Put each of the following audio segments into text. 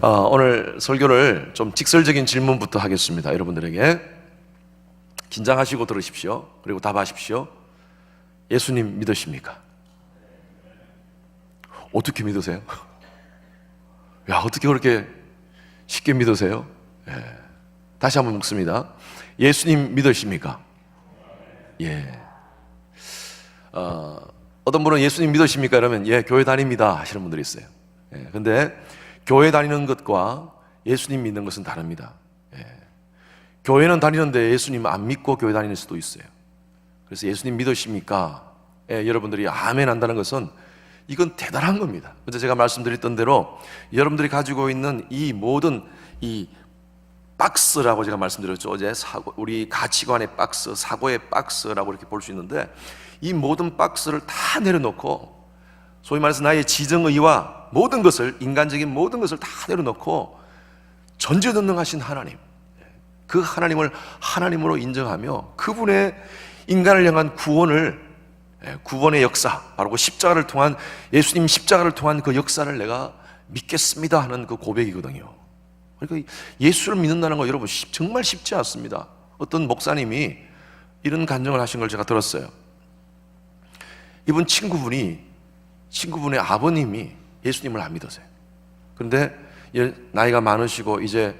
오늘 설교를 좀 직설적인 질문부터 하겠습니다. 여러분들에게 긴장하시고 들으십시오. 그리고 답하십시오. 예수님 믿으십니까? 어떻게 믿으세요? 야, 어떻게 그렇게 쉽게 믿으세요? 다시 한번 묻습니다. 예수님 믿으십니까? 예. 어떤 분은 예수님 믿으십니까? 그러면 예, 교회 다닙니다 하시는 분들이 있어요. 근데 교회 다니는 것과 예수님 믿는 것은 다릅니다. 교회는 다니는데 예수님 안 믿고 교회 다니는 수도 있어요. 그래서 예수님 믿으십니까? 여러분들이 아멘 한다는 것은 이건 대단한 겁니다. 그래서 제가 말씀드렸던 대로 여러분들이 가지고 있는 이 모든 이 박스라고 제가 말씀드렸죠. 어제 우리 가치관의 박스, 사고의 박스라고 이렇게 볼 수 있는데, 이 모든 박스를 다 내려놓고 소위 말해서 나의 지정의와 모든 것을, 인간적인 모든 것을 다 내려놓고 전지전능하신 하나님, 그 하나님을 하나님으로 인정하며 그분의 인간을 향한 구원의 역사, 바로 그 십자가를 통한, 예수님 십자가를 통한 그 역사를 내가 믿겠습니다 하는 그 고백이거든요. 그러니까 예수를 믿는다는 거 여러분 정말 쉽지 않습니다. 어떤 목사님이 이런 간증을 하신 걸 제가 들었어요. 이분 친구분의 아버님이 예수님을 안 믿으세요. 그런데 나이가 많으시고 이제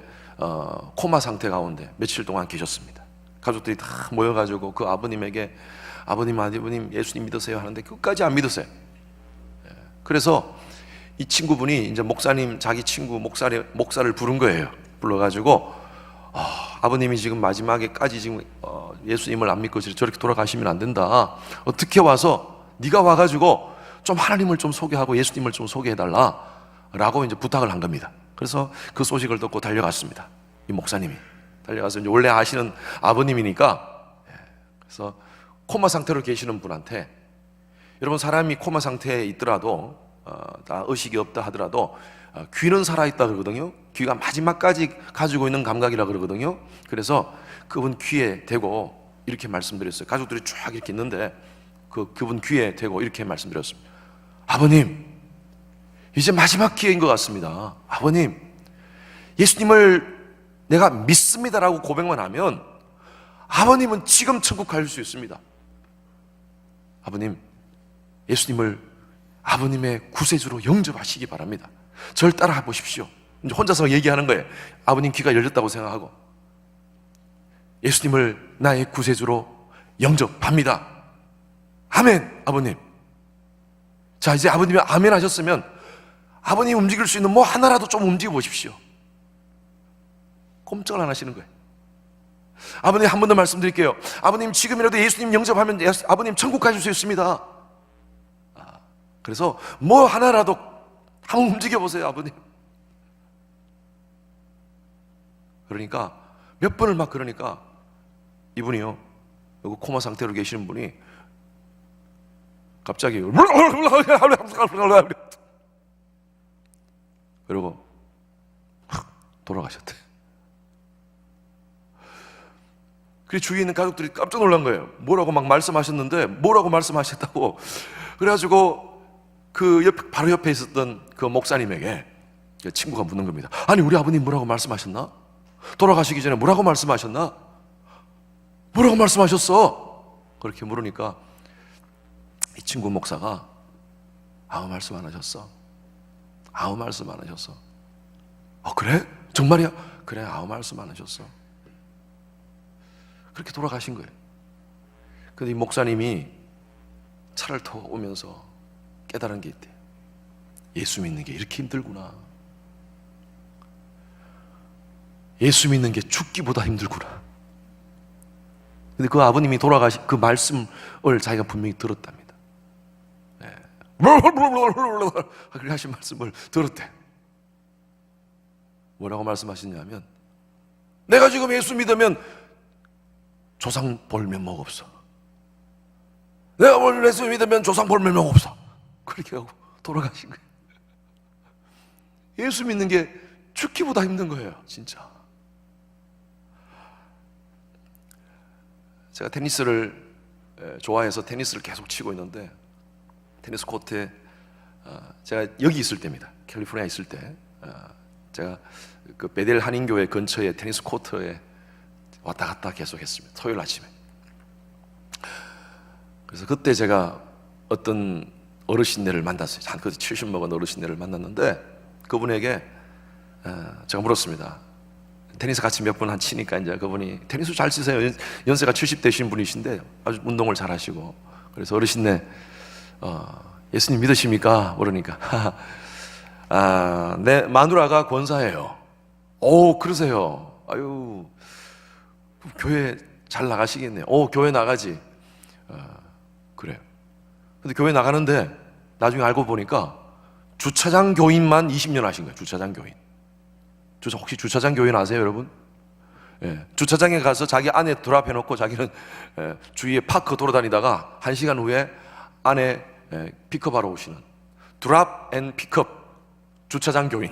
코마 상태 가운데 며칠 동안 계셨습니다. 가족들이 다 모여가지고 그 아버님에게 아버님 예수님 믿으세요 하는데 끝까지 안 믿으세요. 그래서 이 친구분이 이제 자기 친구 목사를 부른 거예요. 불러가지고 아버님이 지금 마지막에까지 지금 예수님을 안 믿고 저렇게 돌아가시면 안 된다. 어떻게 와서 네가 와가지고 좀 하나님을 좀 소개하고 예수님을 좀 소개해달라 라고 이제 부탁을 한 겁니다. 그래서 그 소식을 듣고 달려갔습니다. 이 목사님이 달려가서 이제 원래 아시는 아버님이니까, 그래서 코마 상태로 계시는 분한테, 여러분 사람이 코마 상태에 있더라도 다 의식이 없다 하더라도 귀는 살아있다 그러거든요. 귀가 마지막까지 가지고 있는 감각이라 그러거든요. 그래서 그분 귀에 대고 이렇게 말씀드렸어요. 가족들이 쫙 이렇게 있는데 그분 귀에 대고 이렇게 말씀드렸습니다. 아버님, 이제 마지막 기회인 것 같습니다. 아버님, 예수님을 내가 믿습니다라고 고백만 하면 아버님은 지금 천국 갈 수 있습니다. 아버님, 예수님을 아버님의 구세주로 영접하시기 바랍니다. 절 따라 보십시오. 이제 혼자서 얘기하는 거예요. 아버님 귀가 열렸다고 생각하고, 예수님을 나의 구세주로 영접합니다. 아멘. 아버님, 자 이제 아버님이 아멘 하셨으면 아버님 움직일 수 있는 뭐 하나라도 좀 움직여 보십시오. 꼼짝을 안 하시는 거예요. 아버님, 한 번 더 말씀드릴게요. 아버님, 지금이라도 예수님 영접하면 아버님 천국 가실 수 있습니다. 그래서 뭐 하나라도 한번 움직여 보세요, 아버님. 그러니까 몇 번을 막 그러니까 이분이요, 여기 코마 상태로 계시는 분이 갑자기 그리고 돌아가셨대. 그 주위에 있는 가족들이 깜짝 놀란 거예요. 뭐라고 막 말씀하셨는데, 뭐라고 말씀하셨다고. 그래가지고 바로 옆에 있었던 그 목사님에게 그 친구가 묻는 겁니다. 아니, 우리 아버님 뭐라고 말씀하셨나? 돌아가시기 전에 뭐라고 말씀하셨나? 뭐라고 말씀하셨어? 그렇게 물으니까 이 친구 목사가 아무 말씀 안 하셨어. 아무 말씀 안 하셨어. 그래? 정말이야? 그래, 아무 말씀 안 하셨어. 그렇게 돌아가신 거예요. 근데 이 목사님이 차를 타고 오면서 깨달은 게 있대요. 예수 믿는 게 이렇게 힘들구나. 예수 믿는 게 죽기보다 힘들구나. 근데 그 아버님이 돌아가신 그 말씀을 자기가 분명히 들었답니다. 그렇게 하신 말씀을 들었대. 뭐라고 말씀하셨냐면, 내가 지금 예수 믿으면 조상 볼 면목 없어. 내가 예수 믿으면 조상 볼 면목 없어. 그렇게 하고 돌아가신 거예요. 예수 믿는 게 죽기보다 힘든 거예요, 진짜. 제가 테니스를 좋아해서 테니스를 계속 치고 있는데, 테니스 코트에 제가 여기 있을 때입니다. 캘리포니아에 있을 때 제가 그 베델 한인교회 근처에 테니스 코트에 왔다 갔다 계속 했습니다. 토요일 아침에. 그래서 그때 제가 어떤 어르신네를 만났어요. 한 그때 70 먹은 어르신네를 만났는데 그분에게 제가 물었습니다. 테니스 같이 몇 분 한 치니까 이제 그분이 테니스 잘 치세요. 연세가 70 되신 분이신데 아주 운동을 잘 하시고. 그래서 어르신네 예수님 믿으십니까? 그러니까 내 마누라가 권사예요. 오, 그러세요. 아유, 교회 잘 나가시겠네요. 오, 교회 나가지. 그래요. 근데 교회 나가는데 나중에 알고 보니까 주차장 교인만 20년 하신 거예요. 주차장 교인. 혹시 주차장 교인 아세요, 여러분? 예, 주차장에 가서 자기 안에 드랍해놓고 자기는 주위에 파크 돌아다니다가 1시간 후에 안에 픽업하러 오시는 드랍 앤 픽업 주차장 교인.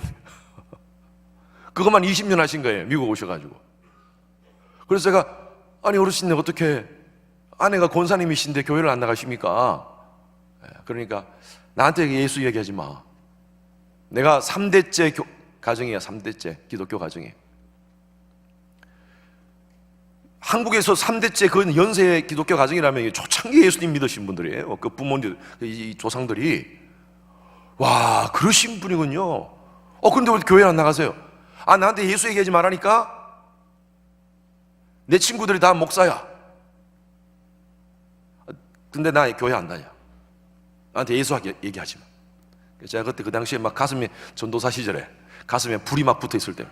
그것만 20년 하신 거예요. 미국 오셔가지고. 그래서 제가 아니 어르신네 어떻게 아내가 권사님이신데 교회를 안 나가십니까? 그러니까 나한테 예수 얘기하지 마. 내가 3대째 가정이야. 3대째 기독교 가정이에요. 한국에서 3대째 그 연세의 기독교 가정이라면 초창기 예수님 믿으신 분들이에요. 그 부모님들, 이 조상들이. 와, 그러신 분이군요. 근데 왜 교회 안 나가세요? 나한테 예수 얘기하지 말라니까? 내 친구들이 다 목사야. 근데 나 교회 안 다녀. 나한테 예수 얘기하지 마. 제가 그때 그 당시에 막 가슴에 전도사 시절에 가슴에 불이 막 붙어 있을 때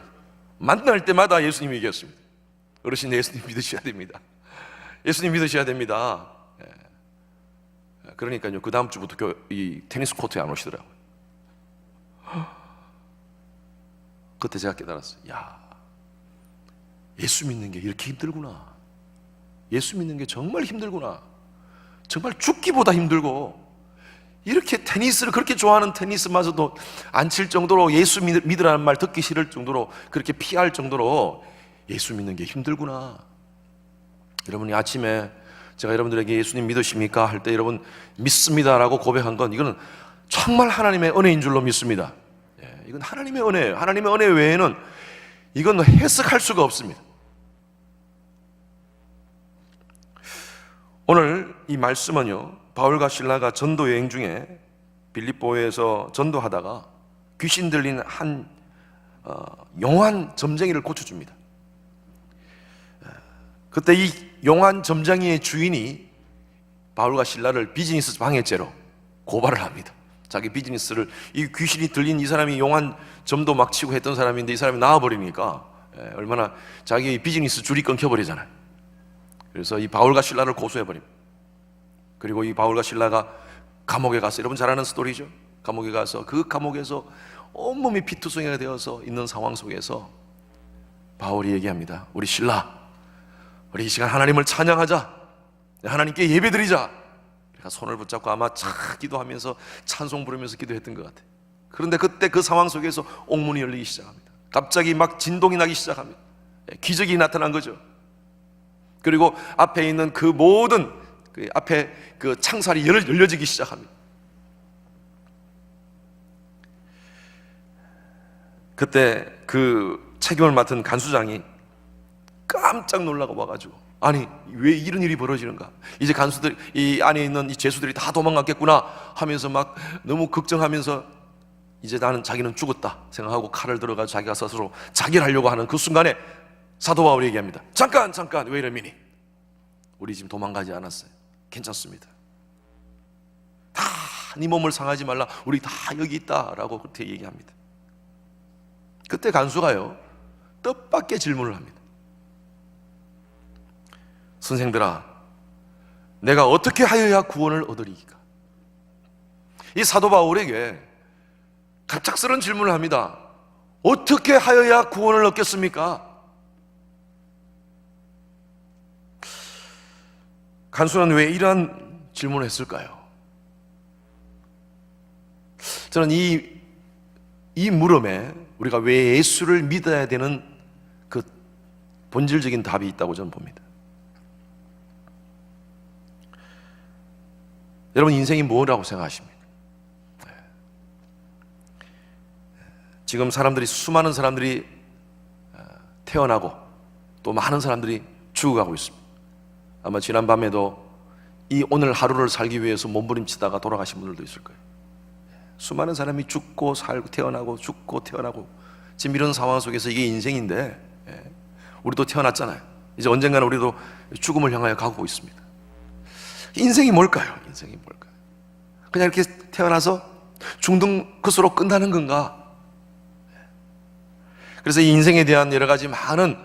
만날 때마다 예수님 얘기했습니다. 어르신 예수님 믿으셔야 됩니다. 예수님 믿으셔야 됩니다. 그러니까요 그 다음 주부터 이 테니스 코트에 안 오시더라고요. 그때 제가 깨달았어요. 야, 예수 믿는 게 이렇게 힘들구나. 예수 믿는 게 정말 힘들구나. 정말 죽기보다 힘들고, 이렇게 테니스를 그렇게 좋아하는 테니스마저도 안 칠 정도로 예수 믿으라는 말 듣기 싫을 정도로 그렇게 피할 정도로 예수 믿는 게 힘들구나. 여러분이 아침에 제가 여러분들에게 예수님 믿으십니까? 할 때 여러분 믿습니다라고 고백한 건 이거는 정말 하나님의 은혜인 줄로 믿습니다. 이건 하나님의 은혜예요. 하나님의 은혜 외에는 이건 해석할 수가 없습니다. 오늘 이 말씀은요, 바울과 실라가 전도 여행 중에 빌립보에서 전도하다가 귀신 들린 한 용한 점쟁이를 고쳐줍니다. 그때 이 용한 점쟁이의 주인이 바울과 실라를 비즈니스 방해죄로 고발을 합니다. 자기 비즈니스를, 이 귀신이 들린 이 사람이 용한 점도 막 치고 했던 사람인데 이 사람이 나와버리니까 얼마나 자기 비즈니스 줄이 끊겨버리잖아요. 그래서 이 바울과 실라를 고소해버립니다. 그리고 이 바울과 실라가 감옥에 가서, 여러분 잘 아는 스토리죠. 감옥에 가서 그 감옥에서 온몸이 피투성이가 되어서 있는 상황 속에서 바울이 얘기합니다. 우리 실라, 우리 이 시간 하나님을 찬양하자, 하나님께 예배드리자. 그러니까 손을 붙잡고 아마 기도하면서 찬송 부르면서 기도했던 것 같아요. 그런데 그때 그 상황 속에서 옥문이 열리기 시작합니다. 갑자기 막 진동이 나기 시작합니다. 기적이 나타난 거죠. 그리고 앞에 있는 그 모든 그 앞에 그 창살이 열려지기 시작합니다. 그때 그 책임을 맡은 간수장이 깜짝 놀라고 와가지고, 아니 왜 이런 일이 벌어지는가? 이제 간수들, 이 안에 있는 이 죄수들이 다 도망갔겠구나 하면서 막 너무 걱정하면서 이제 자기는 죽었다 생각하고 칼을 들어가지고 자기가 스스로 자기를 하려고 하는 그 순간에 사도 바울이 얘기합니다. 잠깐 왜 이러미니? 우리 지금 도망가지 않았어요. 괜찮습니다. 다 네 몸을 상하지 말라. 우리 다 여기 있다라고 그렇게 얘기합니다. 그때 간수가요 뜻밖의 질문을 합니다. 선생들아, 내가 어떻게 하여야 구원을 얻으리이까? 이 사도 바울에게 갑작스러운 질문을 합니다. 어떻게 하여야 구원을 얻겠습니까? 간수는 왜 이러한 질문을 했을까요? 저는 이 물음에 우리가 왜 예수를 믿어야 되는 그 본질적인 답이 있다고 저는 봅니다. 여러분 인생이 뭐라고 생각하십니까? 지금 수많은 사람들이 태어나고 또 많은 사람들이 죽어가고 있습니다. 아마 지난밤에도 이 오늘 하루를 살기 위해서 몸부림치다가 돌아가신 분들도 있을 거예요. 수많은 사람이 죽고 살고 태어나고 죽고 태어나고, 지금 이런 상황 속에서 이게 인생인데, 우리도 태어났잖아요. 이제 언젠가는 우리도 죽음을 향하여 가고 있습니다. 인생이 뭘까요? 인생이 뭘까요? 그냥 이렇게 태어나서 죽는 것으로 끝나는 건가? 그래서 이 인생에 대한 여러 가지 많은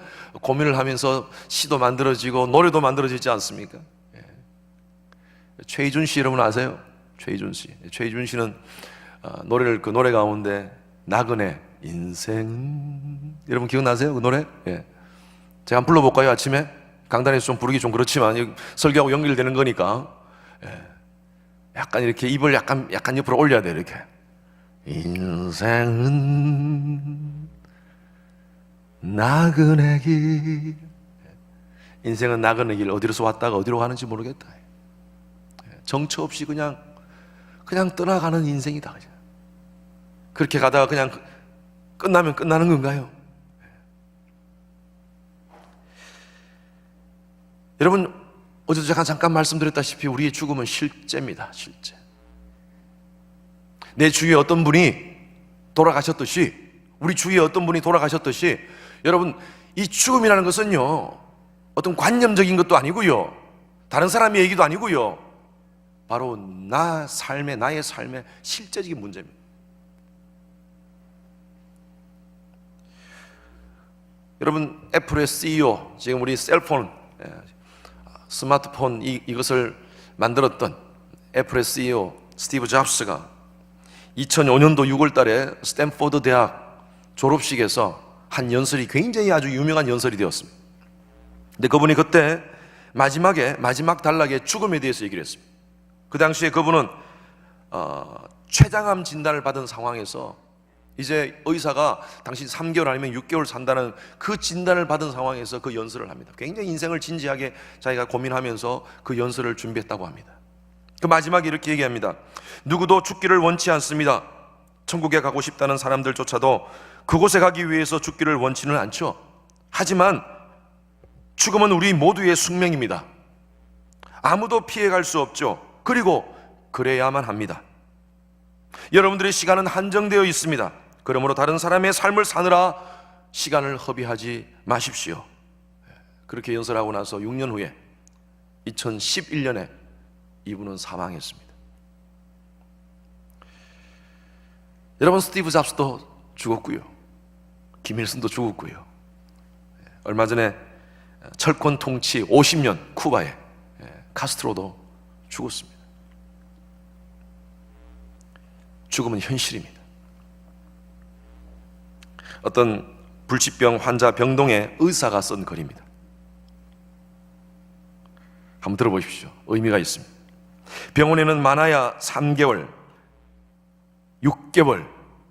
고민을 하면서 시도 만들어지고 노래도 만들어지지 않습니까? 최희준 씨 여러분 아세요? 최희준 씨. 최희준 씨는 노래 가운데 나그네 인생은, 여러분 기억나세요? 그 노래? 예. 제가 한번 불러볼까요? 아침에 강단에서 좀 부르기 좀 그렇지만 설교하고 연결되는 거니까, 약간 이렇게 입을 약간 옆으로 올려야 돼. 이렇게. 인생은 나그네 길. 인생은 나그네 길. 어디로서 왔다가 어디로 가는지 모르겠다. 정처 없이 그냥 떠나가는 인생이다. 그렇게 가다가 그냥 끝나면 끝나는 건가요? 여러분, 어제도 제가 잠깐 말씀드렸다시피 우리의 죽음은 실제입니다. 실제. 내 주위에 어떤 분이 돌아가셨듯이, 우리 주위에 어떤 분이 돌아가셨듯이, 여러분, 이 죽음이라는 것은요, 어떤 관념적인 것도 아니고요, 다른 사람의 얘기도 아니고요, 바로 나의 삶의 실제적인 문제입니다. 여러분, 애플의 CEO, 지금 우리 셀폰, 스마트폰 이것을 만들었던 애플의 CEO 스티브 잡스가 2005년도 6월 달에 스탠포드 대학 졸업식에서 한 연설이 굉장히 아주 유명한 연설이 되었습니다. 근데 그분이 그때 마지막 단락에 죽음에 대해서 얘기를 했습니다. 그 당시에 그분은 췌장암 진단을 받은 상황에서 이제 의사가 당신 3개월 아니면 6개월 산다는 그 진단을 받은 상황에서 그 연설을 합니다. 굉장히 인생을 진지하게 자기가 고민하면서 그 연설을 준비했다고 합니다. 그 마지막에 이렇게 얘기합니다. 누구도 죽기를 원치 않습니다. 천국에 가고 싶다는 사람들조차도 그곳에 가기 위해서 죽기를 원치는 않죠. 하지만 죽음은 우리 모두의 숙명입니다. 아무도 피해갈 수 없죠. 그리고 그래야만 합니다. 여러분들의 시간은 한정되어 있습니다. 그러므로 다른 사람의 삶을 사느라 시간을 허비하지 마십시오. 그렇게 연설하고 나서 6년 후에 2011년에 이분은 사망했습니다. 여러분, 스티브 잡스도 죽었고요, 김일성도 죽었고요, 얼마 전에 철권 통치 50년 쿠바의 카스트로도 죽었습니다. 죽음은 현실입니다. 어떤 불치병 환자 병동의 의사가 쓴 글입니다. 한번 들어보십시오. 의미가 있습니다. 병원에는 많아야 3개월, 6개월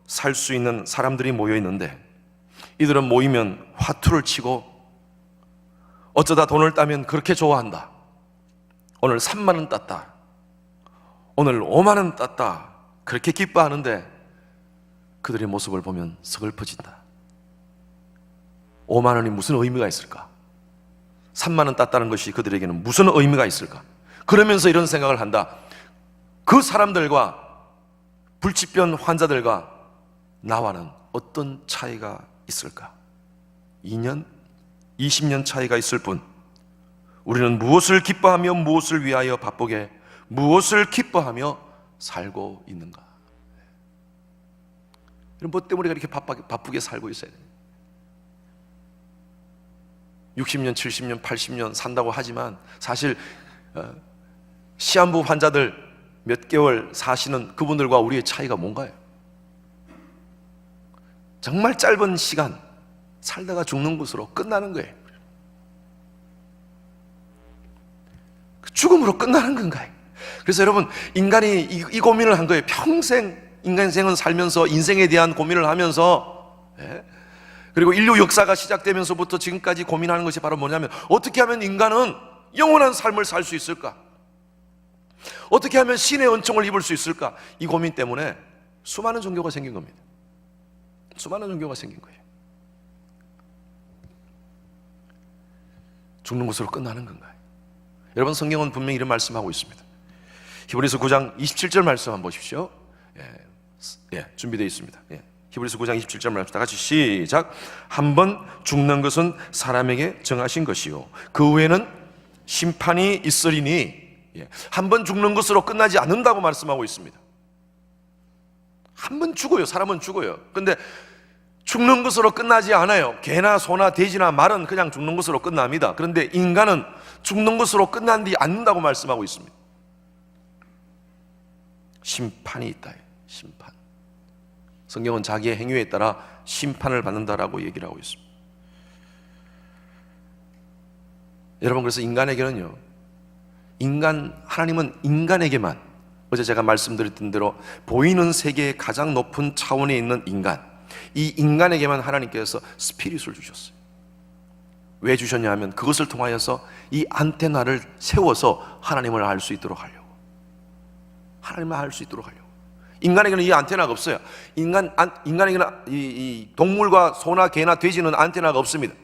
살 수 있는 사람들이 모여 있는데, 이들은 모이면 화투를 치고 어쩌다 돈을 따면 그렇게 좋아한다. 오늘 3만 원 땄다, 오늘 5만 원 땄다, 그렇게 기뻐하는데 그들의 모습을 보면 서글퍼진다. 5만 원이 무슨 의미가 있을까? 3만 원 땄다는 것이 그들에게는 무슨 의미가 있을까? 그러면서 이런 생각을 한다. 그 사람들과, 불치병 환자들과 나와는 어떤 차이가 있을까? 2년, 20년 차이가 있을 뿐, 우리는 무엇을 기뻐하며 무엇을 위하여 바쁘게, 무엇을 기뻐하며 살고 있는가? 뭐 때문에 우리가 이렇게 바쁘게 살고 있어야 돼요? 60년, 70년, 80년 산다고 하지만 사실 시한부 환자들 몇 개월 사시는 그분들과 우리의 차이가 뭔가요? 정말 짧은 시간 살다가 죽는 것으로 끝나는 거예요. 죽음으로 끝나는 건가요? 그래서 여러분, 인간이 이 고민을 한 거예요. 평생 인간생은 살면서 인생에 대한 고민을 하면서, 그리고 인류 역사가 시작되면서부터 지금까지 고민하는 것이 바로 뭐냐면, 어떻게 하면 인간은 영원한 삶을 살 수 있을까? 어떻게 하면 신의 은총을 입을 수 있을까? 이 고민 때문에 수많은 종교가 생긴 겁니다. 수많은 종교가 생긴 거예요. 죽는 것으로 끝나는 건가요? 여러분, 성경은 분명히 이런 말씀하고 있습니다. 히브리서 9장 27절 말씀 한번 보십시오. 준비되어 있습니다. 히브리서 9장 27절 말씀 다 같이 시작. 한 번 죽는 것은 사람에게 정하신 것이요 그 후에는 심판이 있으리니. 한 번 죽는 것으로 끝나지 않는다고 말씀하고 있습니다. 한 번 죽어요. 사람은 죽어요. 근데 죽는 것으로 끝나지 않아요. 개나 소나 돼지나 말은 그냥 죽는 것으로 끝납니다. 그런데 인간은 죽는 것으로 끝나지 않는다고 말씀하고 있습니다. 심판이 있다. 심판. 성경은 자기의 행위에 따라 심판을 받는다라고 얘기를 하고 있습니다. 여러분, 그래서 인간에게는요, 하나님은 인간에게만, 어제 제가 말씀드렸던 대로 보이는 세계의 가장 높은 차원에 있는 인간, 이 인간에게만 하나님께서 스피릿을 주셨어요. 왜 주셨냐 하면 그것을 통하여서 이 안테나를 세워서 하나님을 알 수 있도록 하려고. 하나님을 알 수 있도록 하려고. 인간에게는 이 안테나가 없어요. 인간에게는 이 동물과 소나 개나 돼지는 안테나가 없습니다.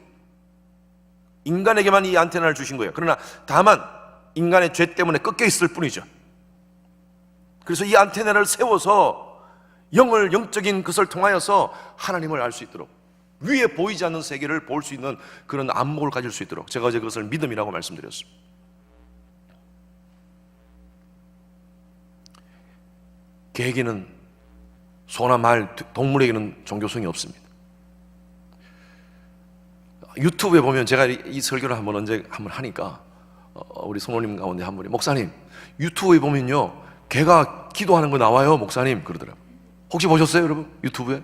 인간에게만 이 안테나를 주신 거예요. 그러나 다만 인간의 죄 때문에 꺾여 있을 뿐이죠. 그래서 이 안테나를 세워서 영적인 것을 통하여서 하나님을 알 수 있도록, 위에 보이지 않는 세계를 볼 수 있는 그런 안목을 가질 수 있도록, 제가 어제 그것을 믿음이라고 말씀드렸습니다. 개에게는, 소나 말, 동물에게는 종교성이 없습니다. 유튜브에 보면, 제가 이 설교를 언제 한번 하니까 우리 성모님 가운데 한 분이, 목사님 유튜브에 보면요 개가 기도하는 거 나와요 목사님, 그러더라고요. 혹시 보셨어요 여러분? 유튜브에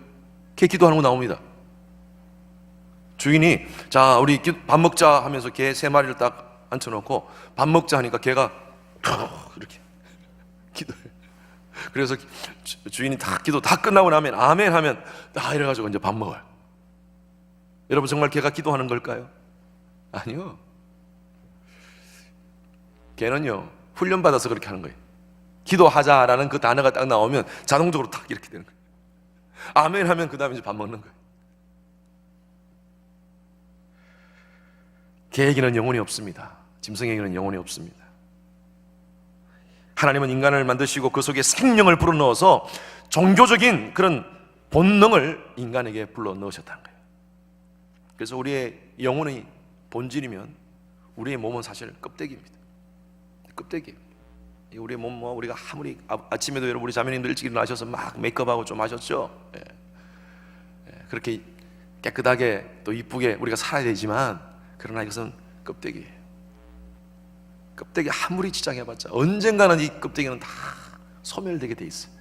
개 기도하는 거 나옵니다. 주인이 자 우리 밥 먹자 하면서 개 3마리를 딱 앉혀놓고 밥 먹자 하니까 개가 이렇게 기도해요. 그래서 주인이 다 기도 다 끝나고 나면 아멘 하면 이래가지고 이제 밥 먹어요. 여러분, 정말 개가 기도하는 걸까요? 아니요. 개는요 훈련받아서 그렇게 하는 거예요. 기도하자라는 그 단어가 딱 나오면 자동적으로 딱 이렇게 되는 거예요. 아멘 하면 그 다음에 이제 밥 먹는 거예요. 개에게는 영혼이 없습니다. 짐승에게는 영혼이 없습니다. 하나님은 인간을 만드시고 그 속에 생명을 불어넣어서 종교적인 그런 본능을 인간에게 불러넣으셨다는 거예요. 그래서 우리의 영혼의 본질이면 우리의 몸은 사실 껍데기입니다. 껍데기. 우리의 몸, 우리가 아무리 아침에도 여러분 우리 자매님들 일찍 일어나셔서 막 메이크업하고 좀 하셨죠. 그렇게 깨끗하게 또 이쁘게 우리가 살아야 되지만, 그러나 이것은 껍데기예요. 껍데기 아무리 지장해봤자 언젠가는 이 껍데기는 다 소멸되게 돼 있어요.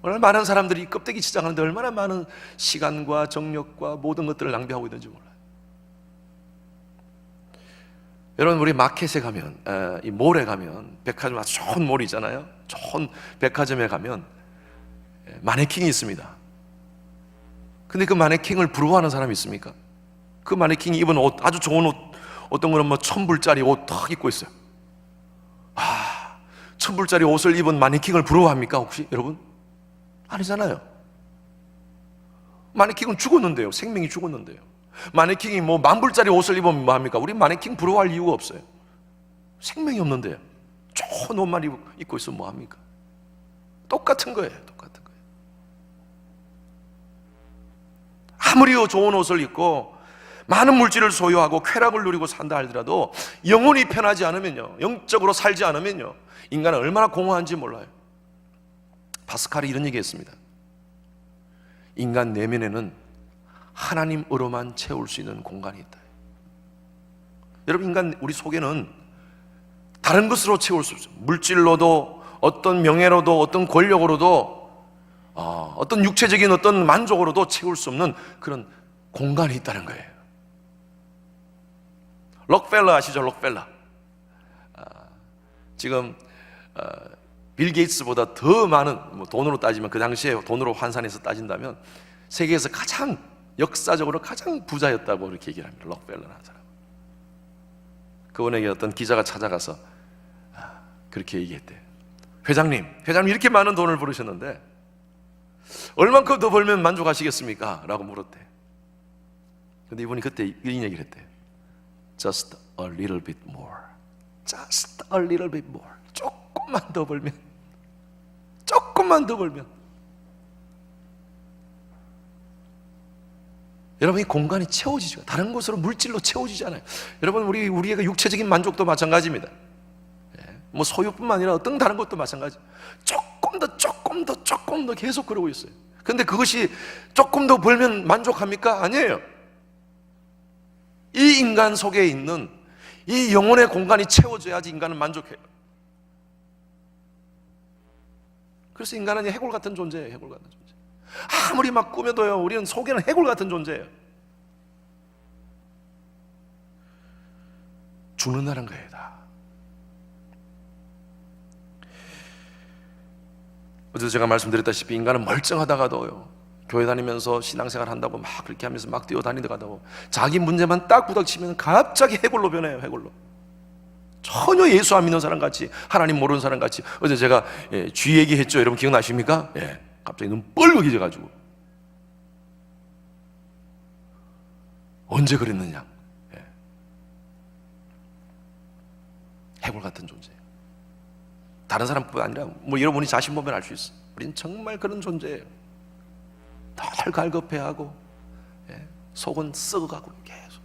얼마나 많은 사람들이 이 껍데기 지장하는데 얼마나 많은 시간과 정력과 모든 것들을 낭비하고 있는지 몰라요. 여러분, 우리 마켓에 가면, 이 몰에 가면, 백화점 아주 좋은 몰이 있잖아요. 좋은 백화점에 가면 마네킹이 있습니다. 근데 그 마네킹을 부러워하는 사람이 있습니까? 그 마네킹이 입은 옷, 아주 좋은 옷, 어떤 거는 $1,000불짜리 옷 탁 입고 있어요. $1,000불짜리 옷을 입은 마네킹을 부러워합니까 혹시 여러분? 아니잖아요. 마네킹은 죽었는데요. 생명이 죽었는데요. 마네킹이 $10,000불짜리 옷을 입으면 뭐합니까? 우리 마네킹 부러워할 이유가 없어요. 생명이 없는데요. 좋은 옷만 입고 있으면 뭐합니까? 똑같은 거예요. 똑같은 거예요. 아무리 좋은 옷을 입고 많은 물질을 소유하고 쾌락을 누리고 산다 하더라도 영혼이 편하지 않으면요, 영적으로 살지 않으면요, 인간은 얼마나 공허한지 몰라요. 파스칼이 이런 얘기했습니다. 인간 내면에는 하나님으로만 채울 수 있는 공간이 있다. 여러분, 우리 속에는 다른 것으로 채울 수 없어요. 물질로도, 어떤 명예로도, 어떤 권력으로도, 어떤 육체적인 어떤 만족으로도 채울 수 없는 그런 공간이 있다는 거예요. 록펠러 아시죠? 록펠러. 지금 빌 게이츠보다 더 많은, 돈으로 따지면, 그 당시에 돈으로 환산해서 따진다면 세계에서 역사적으로 가장 부자였다고 이렇게 얘기를 합니다. 록펠러라는 사람. 그분에게 어떤 기자가 찾아가서 그렇게 얘기했대요. 회장님 이렇게 많은 돈을 벌으셨는데 얼만큼 더 벌면 만족하시겠습니까? 라고 물었대. 근데 이분이 그때 이 얘기를 했대요. Just a little bit more. Just a little bit more. 조금만 더 벌면, 조금만 더 벌면. 여러분, 이 공간이 채워지죠. 다른 곳으로 물질로 채워지잖아요. 여러분, 우리의 그 육체적인 만족도 마찬가지입니다. 뭐 소유뿐만 아니라 어떤 다른 것도 마찬가지. 조금 더 계속 그러고 있어요. 근데 그것이 조금 더 벌면 만족합니까? 아니에요. 이 인간 속에 있는 이 영혼의 공간이 채워져야지 인간은 만족해요. 그래서 인간은 해골 같은 존재예요. 해골 같은 존재. 아무리 막 꾸며도요, 우리는 속에는 해골 같은 존재예요. 죽는다는 거예요, 다. 어제도 제가 말씀드렸다시피 인간은 멀쩡하다가도요, 교회 다니면서 신앙생활 한다고 막 그렇게 하면서 막 뛰어다니다가도 자기 문제만 딱 부닥치면 갑자기 해골로 변해요. 해골로. 전혀 예수 안 믿는 사람 같이, 하나님 모르는 사람 같이. 어제 제가 쥐 얘기했죠. 여러분 기억나십니까? 갑자기 눈 뻘겋게 가지고. 언제 그랬느냐? 해골 같은 존재. 다른 사람뿐 아니라 뭐 여러분이 자신 보면 알 수 있어. 우리는 정말 그런 존재예요. 덜 갈급해하고 속은 썩어가고 계속.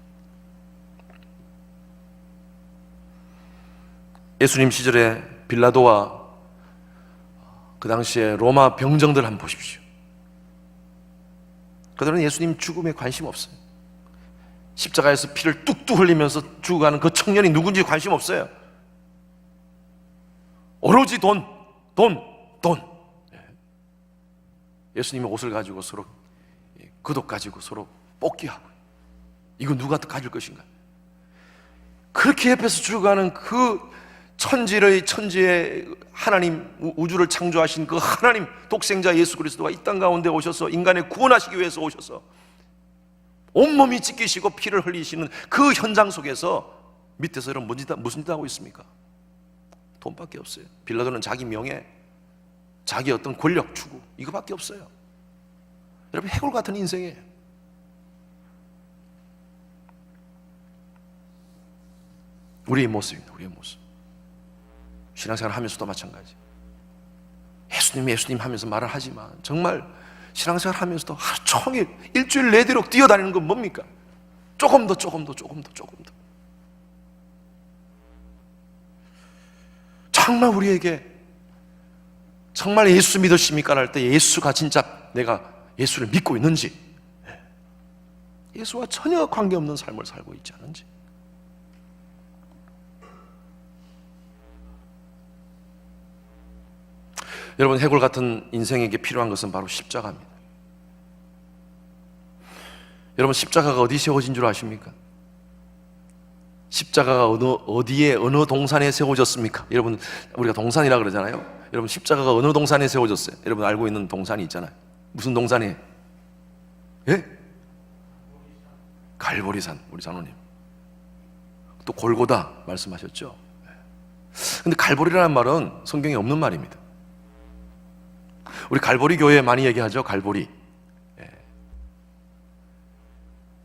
예수님 시절에 빌라도와 그 당시에 로마 병정들 한번 보십시오. 그들은 예수님 죽음에 관심 없어요. 십자가에서 피를 뚝뚝 흘리면서 죽어가는 그 청년이 누군지 관심 없어요. 오로지 돈. 예수님의 옷을 가지고 서로 겉옷 가지고 서로 뽑기하고, 이거 누가 더 가질 것인가. 그렇게 옆에서 죽어가는 그 천지의 하나님, 우주를 창조하신 그 하나님 독생자 예수 그리스도가 이 땅 가운데 오셔서 인간을 구원하시기 위해서 오셔서 온몸이 찢기시고 피를 흘리시는 그 현장 속에서 밑에서 여러분 무슨 짓 하고 있습니까? 돈밖에 없어요. 빌라도는 자기 명예, 자기 어떤 권력 추구, 이거밖에 없어요. 여러분, 해골 같은 인생이에요. 우리의 모습입니다. 우리의 모습. 신앙생활 하면서도 마찬가지. 예수님 하면서 말을 하지만 정말 신앙생활 하면서도 하루 종일 일주일 내도록 뛰어다니는 건 뭡니까? 조금 더. 정말 우리에게 정말 예수 믿으십니까? 할 때 예수가 진짜 내가 예수를 믿고 있는지, 예수와 전혀 관계없는 삶을 살고 있지 않은지. 여러분, 해골 같은 인생에게 필요한 것은 바로 십자가입니다. 여러분, 십자가가 어디 세워진 줄 아십니까? 십자가가 어느 동산에 세워졌습니까? 여러분, 우리가 동산이라 그러잖아요. 여러분, 십자가가 어느 동산에 세워졌어요? 여러분 알고 있는 동산이 있잖아요. 무슨 동산이에요? 갈보리산. 우리 장로님 또 골고다 말씀하셨죠. 근데 갈보리라는 말은 성경에 없는 말입니다. 우리 갈보리 교회 많이 얘기하죠. 갈보리.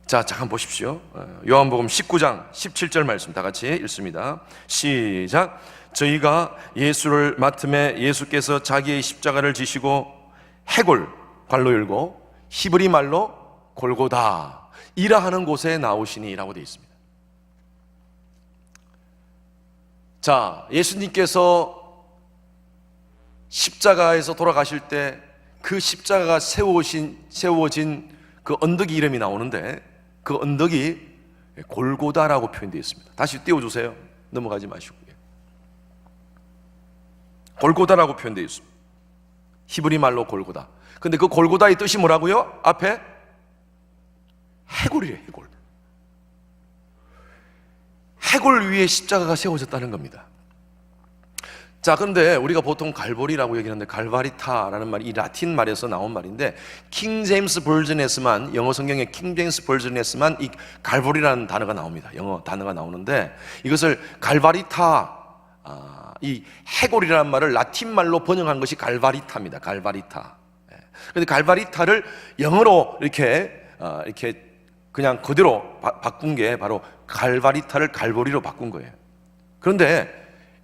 자, 잠깐 보십시오. 요한복음 19장 17절 말씀 다 같이 읽습니다. 시작. 저희가 예수를 맡음에 예수께서 자기의 십자가를 지시고 해골 괄로 열고 히브리 말로 골고다 이라 하는 곳에 나오시니 라고 되어 있습니다. 자, 예수님께서 십자가에서 돌아가실 때 그 십자가가 세워진 그 언덕이 이름이 나오는데, 그 언덕이 골고다라고 표현되어 있습니다. 다시 띄워주세요. 넘어가지 마시고. 골고다라고 표현되어 있습니다. 히브리 말로 골고다. 근데 그 골고다의 뜻이 뭐라고요? 앞에 해골이래요. 해골 위에 십자가가 세워졌다는 겁니다. 자, 그런데 우리가 보통 갈보리라고 얘기하는데 갈바리타라는 말이 이 라틴 말에서 나온 말인데, 킹 제임스 버전에서만, 영어 성경의 킹 제임스 버전에서만 이 갈보리라는 단어가 나옵니다. 영어 단어가 나오는데, 이것을 갈바리타, 이 해골이라는 말을 라틴 말로 번역한 것이 갈바리타입니다. 갈바리타. 근데 갈바리타를 영어로 이렇게 그냥 그대로 바꾼 게 바로 갈바리타를 갈보리로 바꾼 거예요. 그런데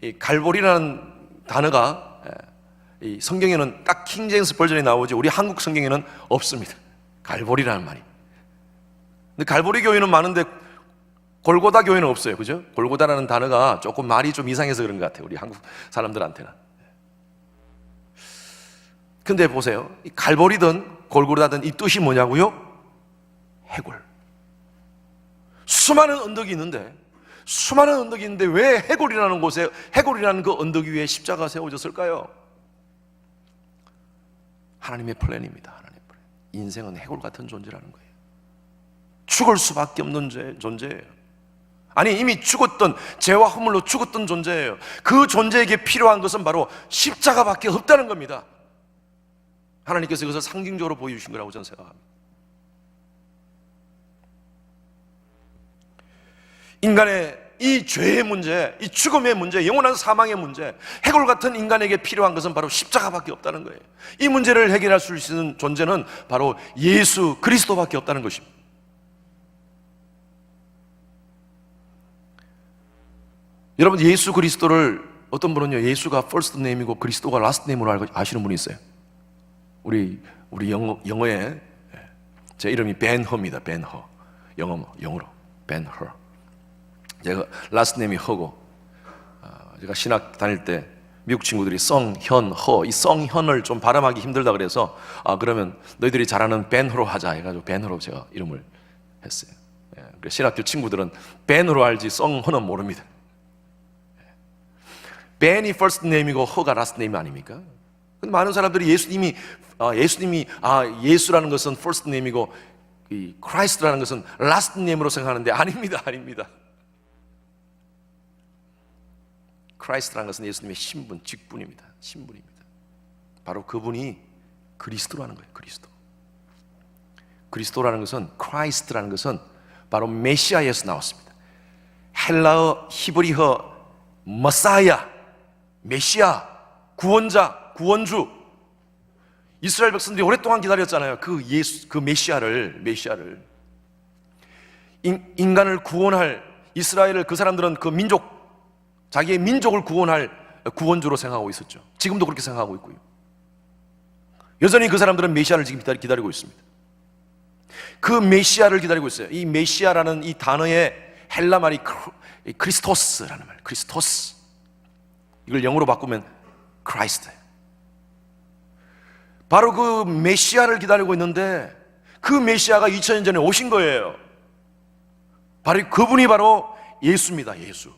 이 갈보리라는 단어가 이 성경에는 딱 킹제임스 버전에 나오지 우리 한국 성경에는 없습니다. 갈보리라는 말이. 근데 갈보리 교회는 많은데 골고다 교회는 없어요. 그죠? 골고다라는 단어가 조금 말이 좀 이상해서 그런 것 같아요. 우리 한국 사람들한테는. 근데 보세요. 이 갈보리든 골고다든 이 뜻이 뭐냐고요? 해골. 수많은 언덕이 있는데 왜 해골이라는 곳에, 해골이라는 그 언덕 위에 십자가가 세워졌을까요? 하나님의 플랜입니다. 하나님의 플랜. 인생은 해골 같은 존재라는 거예요. 죽을 수밖에 없는 존재예요. 아니, 이미 죽었던, 죄와 허물로 죽었던 존재예요. 그 존재에게 필요한 것은 바로 십자가밖에 없다는 겁니다. 하나님께서 그것을 상징적으로 보여주신 거라고 저는 생각합니다. 인간의 이 죄의 문제, 이 죽음의 문제, 영원한 사망의 문제, 해골 같은 인간에게 필요한 것은 바로 십자가밖에 없다는 거예요. 이 문제를 해결할 수 있는 존재는 바로 예수 그리스도밖에 없다는 것입니다. 여러분, 예수 그리스도를 어떤 분은요, 예수가 first name이고 그리스도가 last name으로 알고 아시는 분이 있어요. 우리 영어에 제 이름이 벤허입니다. 벤허. 영어로 벤허. 제가 last name이 허고, 제가 신학 다닐 때 미국 친구들이 성, 현, 허, 이 성, 현을 좀 발음하기 힘들다 그래서 그러면 너희들이 잘하는 벤허로 하자 해가지고 벤허로 제가 이름을 했어요. 신학교 친구들은 벤으로 알지 성, 허는 모릅니다. 벤이 first name이고 허가 last name 아닙니까? 근데 많은 사람들이 예수라는 것은 first name이고 이 Christ라는 것은 last name으로 생각하는데 아닙니다. Christ라는 것은 예수님의 신분, 직분입니다. 신분입니다. 바로 그분이 그리스도라는 거예요. 그리스도라는 것은, Christ라는 것은 바로 메시아에서 나왔습니다. 헬라어, 히브리어 머사야, 메시아, 구원자, 구원주. 이스라엘 백성들이 오랫동안 기다렸잖아요. 그 메시아를 인간을 구원할, 이스라엘을, 그 사람들은 그 민족, 자기의 민족을 구원할 구원주로 생각하고 있었죠. 지금도 그렇게 생각하고 있고요. 여전히 그 사람들은 메시아를 지금 기다리고 있습니다. 그 메시아를 기다리고 있어요. 이 메시아라는 이 단어의 헬라 말이 크리스토스라는 말, 크리스토스. 이걸 영어로 바꾸면 크라이스트예요. 바로 그 메시아를 기다리고 있는데 그 메시아가 2000년 전에 오신 거예요. 바로 그분이 바로 예수입니다. 예수.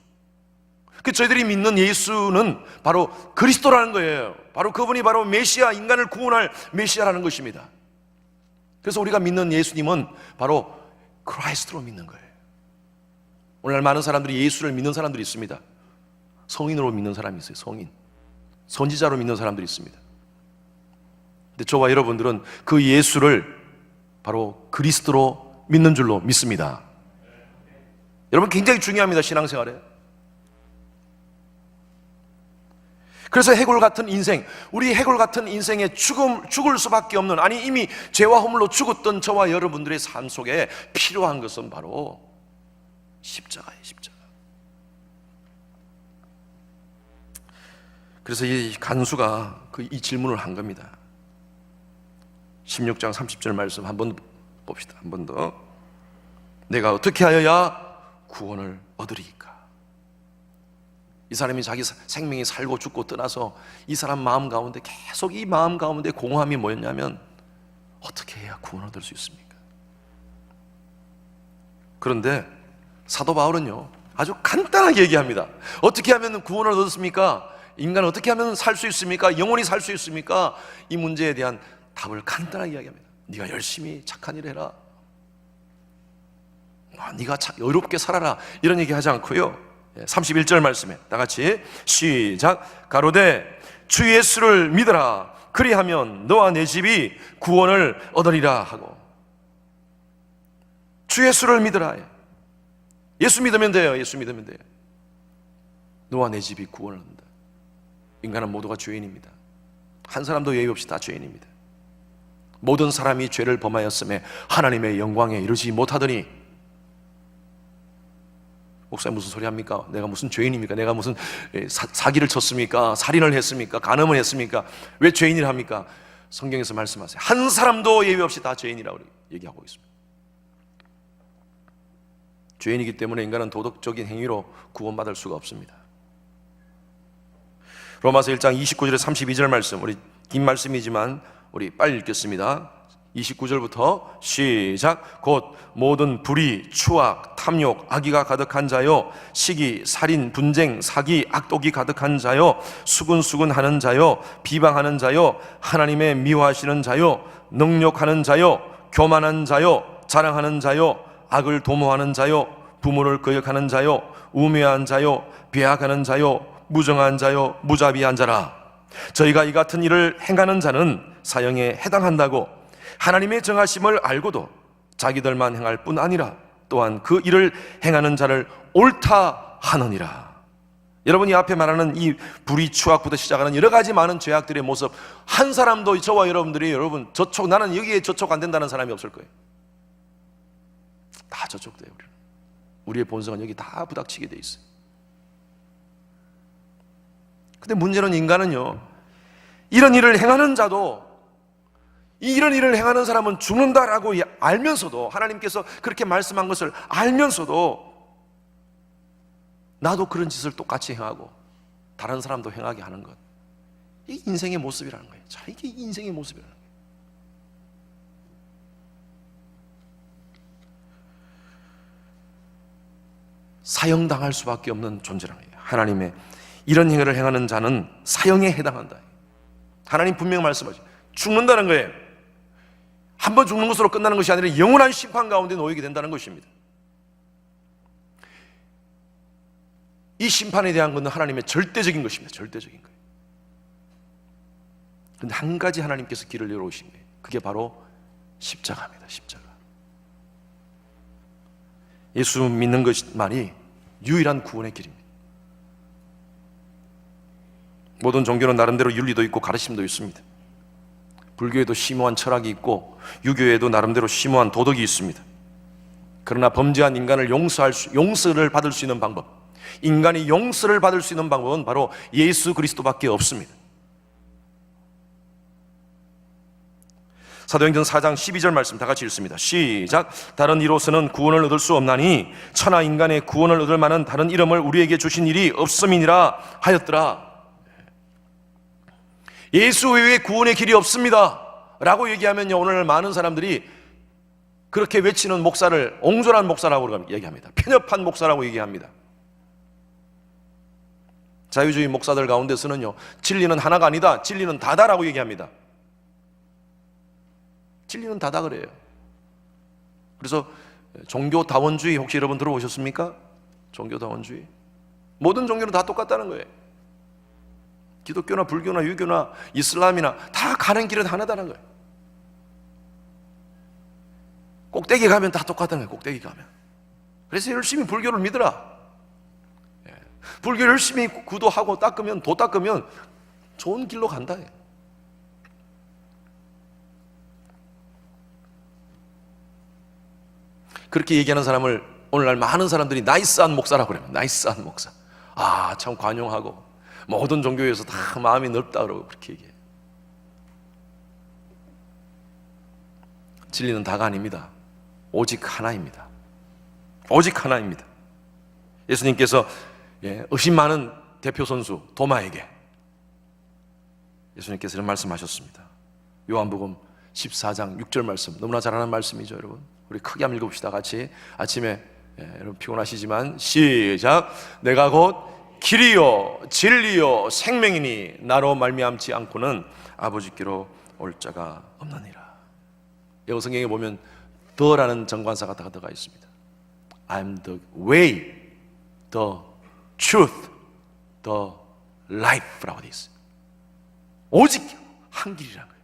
저희들이 믿는 예수는 바로 그리스도라는 거예요. 바로 그분이 바로 메시아, 인간을 구원할 메시아라는 것입니다. 그래서 우리가 믿는 예수님은 바로 크라이스트로 믿는 거예요. 오늘날 많은 사람들이 예수를 믿는 사람들이 있습니다. 성인으로 믿는 사람이 있어요. 성인, 선지자로 믿는 사람들이 있습니다. 근데 저와 여러분들은 그 예수를 바로 그리스도로 믿는 줄로 믿습니다. 여러분, 굉장히 중요합니다. 신앙생활에. 그래서 해골 같은 인생, 우리 해골 같은 인생에 죽을 수밖에 없는, 아니 이미 죄와 허물로 죽었던 저와 여러분들의 삶 속에 필요한 것은 바로 십자가예요. 십자가. 그래서 이 간수가 이 질문을 한 겁니다. 16장 30절 말씀 한번 봅시다. 한 번 더. 내가 어떻게 하여야 구원을 얻으리이까? 이 사람이 자기 생명이 살고 죽고 떠나서 이 사람 마음 가운데 계속 이 마음 가운데 공허함이 뭐였냐면, 어떻게 해야 구원을 얻을 수 있습니까? 그런데 사도 바울은요, 아주 간단하게 얘기합니다. 어떻게 하면 구원을 얻습니까? 인간은 어떻게 하면 살 수 있습니까? 영원히 살 수 있습니까? 이 문제에 대한 답을 간단하게 이야기합니다. 네가 열심히 착한 일을 해라. 네가 여롭게 살아라. 이런 얘기 하지 않고요, 31절 말씀에 다 같이 시작. 가로되 주 예수를 믿으라. 그리하면 너와 내 집이 구원을 얻으리라 하고. 주 예수를 믿으라. 예수 믿으면 돼요. 예수 믿으면 돼요. 너와 내 집이 구원을 얻는다. 인간은 모두가 죄인입니다. 한 사람도 예의 없이 다 죄인입니다. 모든 사람이 죄를 범하였음에 하나님의 영광에 이르지 못하더니. 목사님 무슨 소리 합니까? 내가 무슨 죄인입니까? 내가 무슨 사기를 쳤습니까? 살인을 했습니까? 간음을 했습니까? 왜 죄인이라 합니까? 성경에서 말씀하세요. 한 사람도 예외 없이 다 죄인이라고 얘기하고 있습니다. 죄인이기 때문에 인간은 도덕적인 행위로 구원받을 수가 없습니다. 로마서 1장 29절에 32절 말씀, 우리 긴 말씀이지만 우리 빨리 읽겠습니다. 29절부터 시작. 곧 모든 불의, 추악, 탐욕, 악의가 가득한 자요, 시기, 살인, 분쟁, 사기, 악독이 가득한 자요, 수근수근하는 자요, 비방하는 자요, 하나님의 미워하시는 자요, 능욕하는 자요, 교만한 자요, 자랑하는 자요, 악을 도모하는 자요, 부모를 거역하는 자요, 우매한 자요, 배악하는 자요, 무정한 자요, 무자비한 자라. 저희가 이 같은 일을 행하는 자는 사형에 해당한다고 하나님의 정하심을 알고도 자기들만 행할 뿐 아니라 또한 그 일을 행하는 자를 옳다 하느니라. 여러분, 이 앞에 말하는 이 불의, 추악부터 시작하는 여러 가지 많은 죄악들의 모습, 한 사람도 저와 여러분들이 여러분 저촉, 나는 여기에 저촉 안 된다는 사람이 없을 거예요. 다 저촉돼요. 우리의 본성은 여기 다 부닥치게 돼 있어요. 근데 문제는 인간은요, 이런 일을 행하는 자도, 이런 일을 행하는 사람은 죽는다라고 알면서도, 하나님께서 그렇게 말씀한 것을 알면서도 나도 그런 짓을 똑같이 행하고 다른 사람도 행하게 하는 것, 이게 인생의 모습이라는 거예요. 자, 이게 인생의 모습이라는 거예요. 사형당할 수밖에 없는 존재라는 거예요. 하나님의 이런 행위를 행하는 자는 사형에 해당한다. 하나님 분명히 말씀하죠. 죽는다는 거예요. 한 번 죽는 것으로 끝나는 것이 아니라 영원한 심판 가운데 놓이게 된다는 것입니다. 이 심판에 대한 것은 하나님의 절대적인 것입니다. 절대적인 거예요. 그런데 한 가지 하나님께서 길을 열어오신 거예요. 그게 바로 십자가입니다. 십자가. 예수 믿는 것만이 유일한 구원의 길입니다. 모든 종교는 나름대로 윤리도 있고 가르침도 있습니다. 불교에도 심오한 철학이 있고 유교에도 나름대로 심오한 도덕이 있습니다. 그러나 범죄한 인간을 용서를 받을 수 있는 방법, 인간이 용서를 받을 수 있는 방법은 바로 예수 그리스도밖에 없습니다. 사도행전 4장 12절 말씀 다 같이 읽습니다. 시작. 다른 이로서는 구원을 얻을 수 없나니 천하 인간의 구원을 얻을 만한 다른 이름을 우리에게 주신 일이 없음이니라 하였더라. 예수 외에 구원의 길이 없습니다 라고 얘기하면요, 오늘 많은 사람들이 그렇게 외치는 목사를 옹졸한 목사라고 얘기합니다. 편협한 목사라고 얘기합니다. 자유주의 목사들 가운데서는요, 진리는 하나가 아니다, 진리는 다다라고 얘기합니다. 진리는 다다 그래요. 그래서 종교다원주의 혹시 여러분 들어보셨습니까? 종교다원주의, 모든 종교는 다 똑같다는 거예요. 기독교나 불교나 유교나 이슬람이나 다 가는 길은 하나다는 거예요. 꼭대기 가면 다 똑같다는 거예요. 꼭대기 가면. 그래서 열심히 불교를 믿으라. 불교 열심히 구도하고 닦으면, 도 닦으면 좋은 길로 간다. 그렇게 얘기하는 사람을 오늘날 많은 사람들이 나이스한 목사라고 그래요. 나이스한 목사. 아, 참 관용하고 모든 종교에서 다 마음이 넓다 그러고 그렇게 얘기해요. 진리는 다가 아닙니다. 오직 하나입니다. 오직 하나입니다. 예수님께서 의심 많은 대표 선수 도마에게 예수님께서 이런 말씀하셨습니다. 요한복음 14장 6절 말씀, 너무나 잘 아는 말씀이죠. 여러분, 우리 크게 한번 읽어봅시다. 같이. 아침에 여러분 피곤하시지만 시작. 내가 곧 길이요 진리요 생명이니 나로 말미암지 않고는 아버지께로 올 자가 없느니라. 영어 성경에 보면 the라는 정관사가 다 들어가 있습니다. I'm the way, the truth, the life라고 되어 있어요. 오직 한 길이라는 거예요.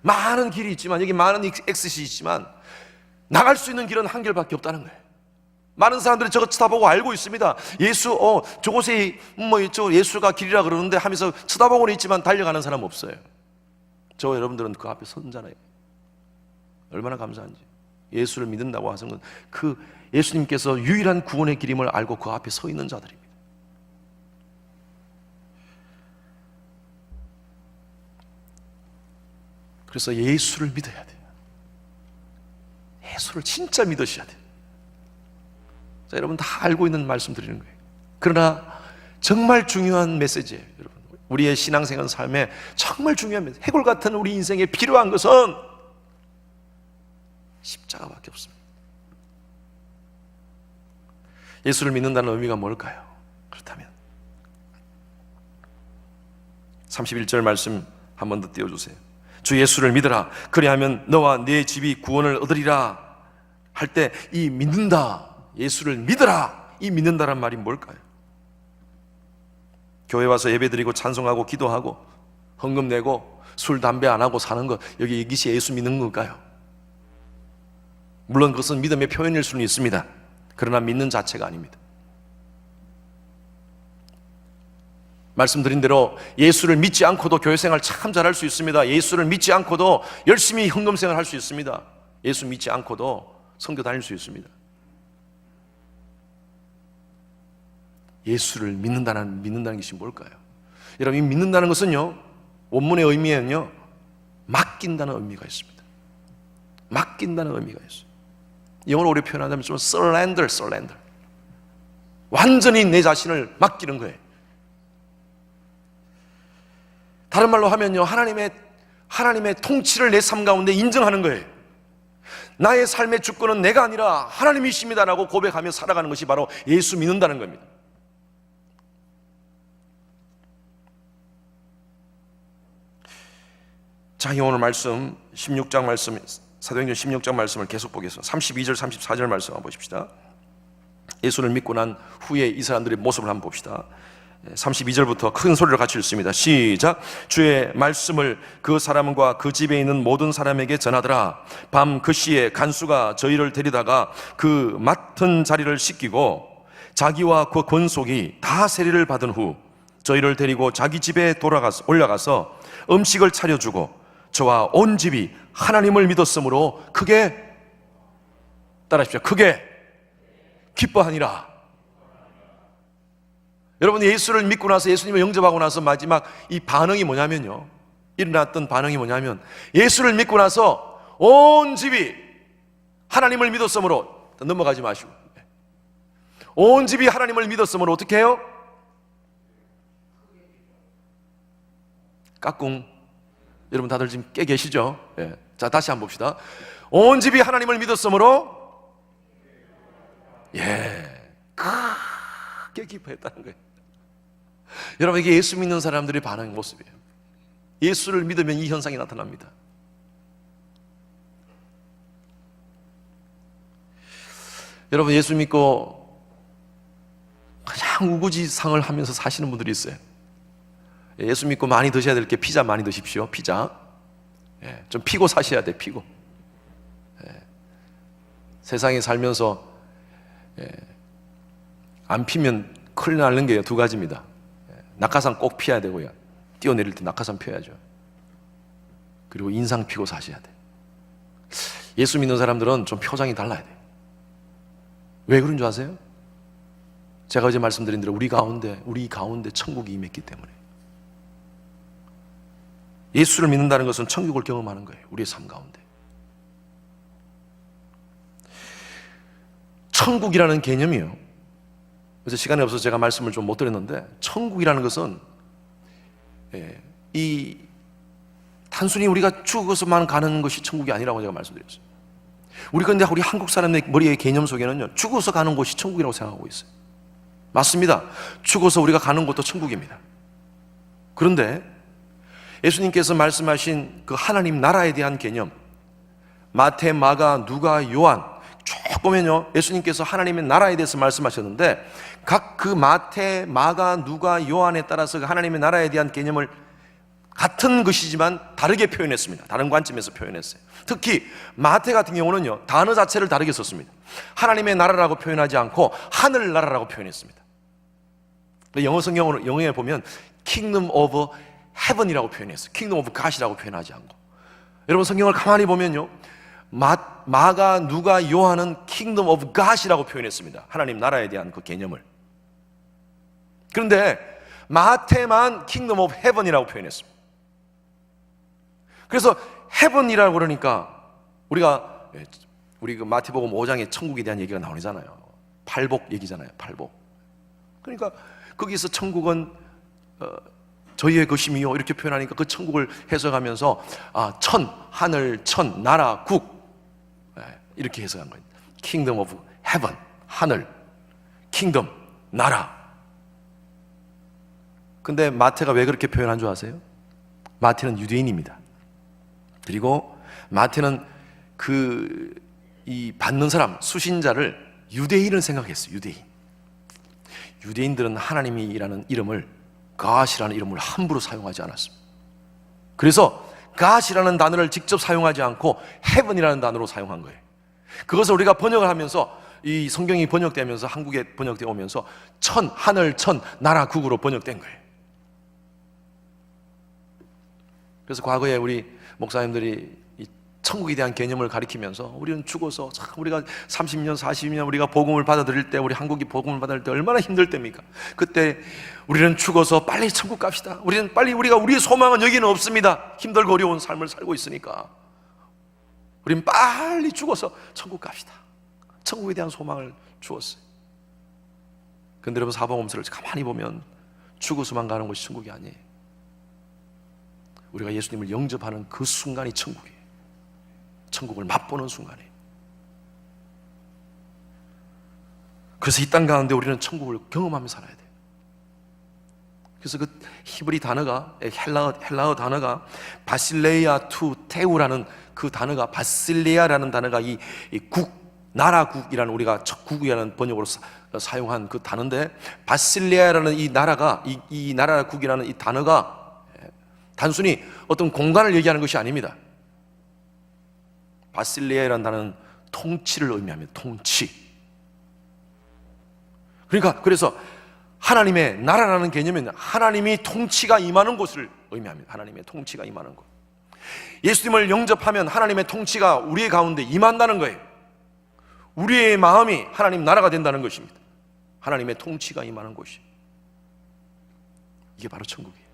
많은 길이 있지만, 여기 많은 엑스시 있지만 나갈 수 있는 길은 한 길밖에 없다는 거예요. 많은 사람들이 저거 쳐다보고 알고 있습니다. 예수, 저곳에 저 예수가 길이라 그러는데 하면서 쳐다보고는 있지만 달려가는 사람 없어요. 저 여러분들은 그 앞에 선잖아요. 얼마나 감사한지. 예수를 믿는다고 하는 건 그 예수님께서 유일한 구원의 길임을 알고 그 앞에 서 있는 자들입니다. 그래서 예수를 믿어야 돼요. 예수를 진짜 믿으셔야 돼요. 자, 여러분 다 알고 있는 말씀 드리는 거예요. 그러나 정말 중요한 메시지예요, 여러분. 우리의 신앙생활 삶에 정말 중요한 메시지. 해골 같은 우리 인생에 필요한 것은 십자가밖에 없습니다. 예수를 믿는다는 의미가 뭘까요? 그렇다면 31절 말씀 한 번 더 띄워주세요. 주 예수를 믿으라. 그리하면 너와 네 집이 구원을 얻으리라 할 때 이 믿는다, 예수를 믿으라, 이 믿는다란 말이 뭘까요? 교회 와서 예배드리고 찬송하고 기도하고 헌금 내고 술 담배 안 하고 사는 것, 여기 이것이 예수 믿는 걸까요? 물론 그것은 믿음의 표현일 수는 있습니다. 그러나 믿는 자체가 아닙니다. 말씀드린 대로 예수를 믿지 않고도 교회생활 참 잘할 수 있습니다. 예수를 믿지 않고도 열심히 헌금생활 할 수 있습니다. 예수 믿지 않고도 선교 다닐 수 있습니다. 예수를 믿는다는 것이 뭘까요? 여러분, 이 믿는다는 것은요, 원문의 의미에는요, 맡긴다는 의미가 있습니다. 맡긴다는 의미가 있어요. 영어로 우리 표현하자면 좀 surrender. 완전히 내 자신을 맡기는 거예요. 다른 말로 하면요, 하나님의 통치를 내 삶 가운데 인정하는 거예요. 나의 삶의 주권은 내가 아니라 하나님이십니다라고 고백하며 살아가는 것이 바로 예수 믿는다는 겁니다. 자, 오늘 말씀 16장 말씀, 사도행전 16장 말씀을 계속 보겠습니다. 32절 34절 말씀 한번 보십시다. 예수를 믿고 난 후에 이 사람들의 모습을 한번 봅시다. 32절부터 큰 소리로 같이 읽습니다. 시작. 주의 말씀을 그 사람과 그 집에 있는 모든 사람에게 전하더라. 밤 그 시에 간수가 저희를 데리다가 그 맡은 자리를 씻기고 자기와 그 권속이 다 세례를 받은 후 저희를 데리고 자기 집에 올라가서 음식을 차려주고 저와 온 집이 하나님을 믿었으므로 크게, 따라하십시오, 크게 기뻐하니라. 여러분, 예수를 믿고 나서, 예수님을 영접하고 나서 마지막 이 반응이 뭐냐면요, 일어났던 반응이 뭐냐면, 예수를 믿고 나서 온 집이 하나님을 믿었으므로, 넘어가지 마시고, 온 집이 하나님을 믿었으므로 어떻게 해요? 까꿍. 여러분 다들 지금 깨 계시죠? 예. 자, 다시 한번 봅시다. 온 집이 하나님을 믿었으므로, 크게 기뻐했다는 거예요. 여러분, 이게 예수 믿는 사람들의 반응의 모습이에요. 예수를 믿으면 이 현상이 나타납니다. 여러분, 예수 믿고 그냥 우거지상을 하면서 사시는 분들이 있어요. 예수 믿고 많이 드셔야 될 게 피자 많이 드십시오. 피자. 좀 피고 사셔야 돼. 피고. 세상에 살면서 안 피면 큰일 나는 게 두 가지입니다. 낙하산 꼭 피해야 되고요. 뛰어내릴 때 낙하산 피해야죠. 그리고 인상 피고 사셔야 돼. 예수 믿는 사람들은 좀 표정이 달라야 돼요. 왜 그런 줄 아세요? 제가 어제 말씀드린 대로 우리 가운데 천국이 임했기 때문에. 예수를 믿는다는 것은 천국을 경험하는 거예요. 우리의 삶 가운데. 천국이라는 개념이요, 그래서 시간이 없어서 제가 말씀을 좀 못 드렸는데, 천국이라는 것은 이 단순히 우리가 죽어서만 가는 것이 천국이 아니라고 제가 말씀드렸어요. 우리 한국 사람의 머리의 개념 속에는요, 죽어서 가는 곳이 천국이라고 생각하고 있어요. 맞습니다. 죽어서 우리가 가는 곳도 천국입니다. 그런데 예수님께서 말씀하신 그 하나님 나라에 대한 개념, 마태, 마가, 누가, 요한 쭉 보면요, 예수님께서 하나님의 나라에 대해서 말씀하셨는데, 각 그 마태, 마가, 누가, 요한에 따라서 그 하나님의 나라에 대한 개념을 같은 것이지만 다르게 표현했습니다. 다른 관점에서 표현했어요. 특히 마태 같은 경우는요, 단어 자체를 다르게 썼습니다. 하나님의 나라라고 표현하지 않고 하늘나라라고 표현했습니다. 영어 성경으로, 영어에 보면 Kingdom of heaven이라고 표현했어요. kingdom of God이라고 표현하지 않고. 여러분 성경을 가만히 보면요, 마가, 누가, 요한은 kingdom of God이라고 표현했습니다. 하나님 나라에 대한 그 개념을. 그런데 마태만 kingdom of heaven이라고 표현했습니다. 그래서 heaven이라고 그러니까 우리 그 마태복음 5장에 천국에 대한 얘기가 나오잖아요. 팔복 얘기잖아요. 팔복. 그러니까 거기서 천국은 저희의 것임이요 이렇게 표현하니까 그 천국을 해석하면서 천, 하늘, 천, 나라, 국 이렇게 해석한 거예요. Kingdom of Heaven, 하늘, Kingdom, 나라. 근데 마태가 왜 그렇게 표현한 줄 아세요? 마태는 유대인입니다. 그리고 마태는 이 받는 사람, 수신자를 유대인을 생각했어요. 유대인들은 하나님이라는 이름을, God이라는 이름을 함부로 사용하지 않았습니다. 그래서 God이라는 단어를 직접 사용하지 않고 Heaven이라는 단어로 사용한 거예요. 그것을 우리가 번역을 하면서, 이 성경이 번역되면서, 한국에 번역되어 오면서 천, 하늘, 천, 나라, 국으로 번역된 거예요. 그래서 과거에 우리 목사님들이 이 천국에 대한 개념을 가리키면서, 우리는 죽어서 우리가 30년, 40년 우리가 복음을 받아들일 때, 우리 한국이 복음을 받아들일 때 얼마나 힘들 때입니까? 그때 우리는 죽어서 빨리 천국 갑시다. 우리는 빨리, 우리의 소망은 여기는 없습니다. 힘들고 어려운 삶을 살고 있으니까 우리는 빨리 죽어서 천국 갑시다. 천국에 대한 소망을 주었어요. 그런데 여러분, 사복음서를 가만히 보면 죽어서만 가는 것이 천국이 아니에요. 우리가 예수님을 영접하는 그 순간이 천국이에요. 천국을 맛보는 순간이에요. 그래서 이 땅 가운데 우리는 천국을 경험하며 살아야 돼요. 그래서 그 히브리 단어가, 헬라어 단어가 바실레이아 투 테우라는 그 단어가, 바실레아라는 단어가 이 국, 나라국이라는, 우리가 국이라는 번역으로 사용한 그 단어인데, 바실레아라는 이 나라가, 이 나라국이라는 이 단어가 단순히 어떤 공간을 얘기하는 것이 아닙니다. 바실레아라는 단어는 통치를 의미합니다. 통치. 그러니까 그래서 하나님의 나라라는 개념은 하나님이 통치가 임하는 곳을 의미합니다. 하나님의 통치가 임하는 곳. 예수님을 영접하면 하나님의 통치가 우리의 가운데 임한다는 거예요. 우리의 마음이 하나님 나라가 된다는 것입니다. 하나님의 통치가 임하는 곳이. 이게 바로 천국이에요.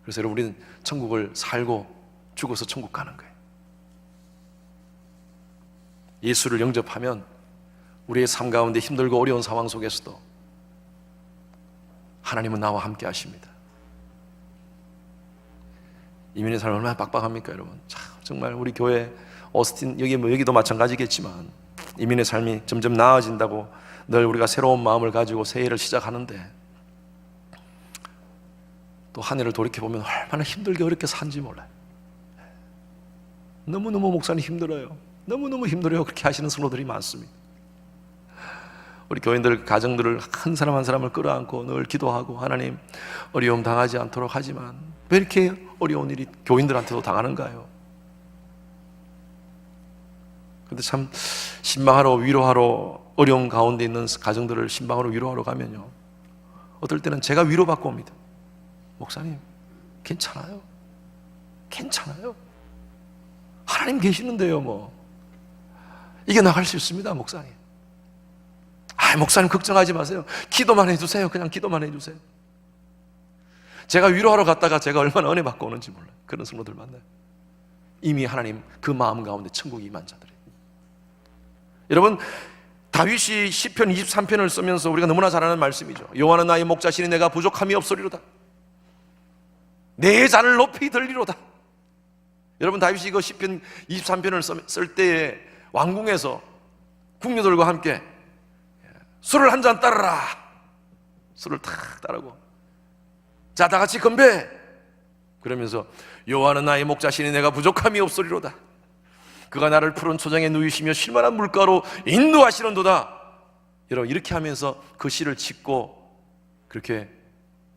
그래서 여러분, 우리는 천국을 살고 죽어서 천국 가는 거예요. 예수를 영접하면 우리의 삶 가운데 힘들고 어려운 상황 속에서도 하나님은 나와 함께 하십니다. 이민의 삶 얼마나 빡빡합니까, 여러분? 정말 우리 교회 오스틴, 여기도 마찬가지겠지만 이민의 삶이 점점 나아진다고 늘 우리가 새로운 마음을 가지고 새해를 시작하는데, 또 한 해를 돌이켜보면 얼마나 힘들게 어렵게 산지 몰라요. 너무너무 목사님 힘들어요, 너무너무 힘들어요, 그렇게 하시는 성도들이 많습니다. 우리 교인들, 가정들을 한 사람 한 사람을 끌어안고 늘 기도하고, 하나님 어려움 당하지 않도록 하지만 왜 이렇게 어려운 일이 교인들한테도 당하는가요? 근데 참 신방하러, 위로하러, 어려운 가운데 있는 가정들을 신방하러, 위로하러 가면요, 어떨 때는 제가 위로받고 옵니다. 목사님, 괜찮아요. 괜찮아요. 하나님 계시는데요, 뭐. 이겨나갈 수 있습니다, 목사님. 목사님 걱정하지 마세요. 기도만 해주세요. 그냥 기도만 해주세요. 제가 위로하러 갔다가 제가 얼마나 은혜 받고 오는지 몰라요. 그런 성도들 만나요. 이미 하나님 그 마음 가운데 천국이 임한 자들이에요. 여러분, 다윗이 시편 23편을 쓰면서 우리가 너무나 잘 아는 말씀이죠. 여호와는 나의 목자시니 내가 부족함이 없으리로다. 내 잔을 높이 들리로다. 여러분, 다윗이 이거 시편 23편을 쓸 때에 왕궁에서 궁녀들과 함께 술을 한 잔 따르라. 술을 탁 따르고, 자, 다 같이 건배. 그러면서 여호와는 나의 목자시니 내가 부족함이 없으리로다. 그가 나를 푸른 초장에 누이시며 쉴만한 물가로 인도하시는도다. 여러분, 이렇게 하면서 그 시를 짓고 그렇게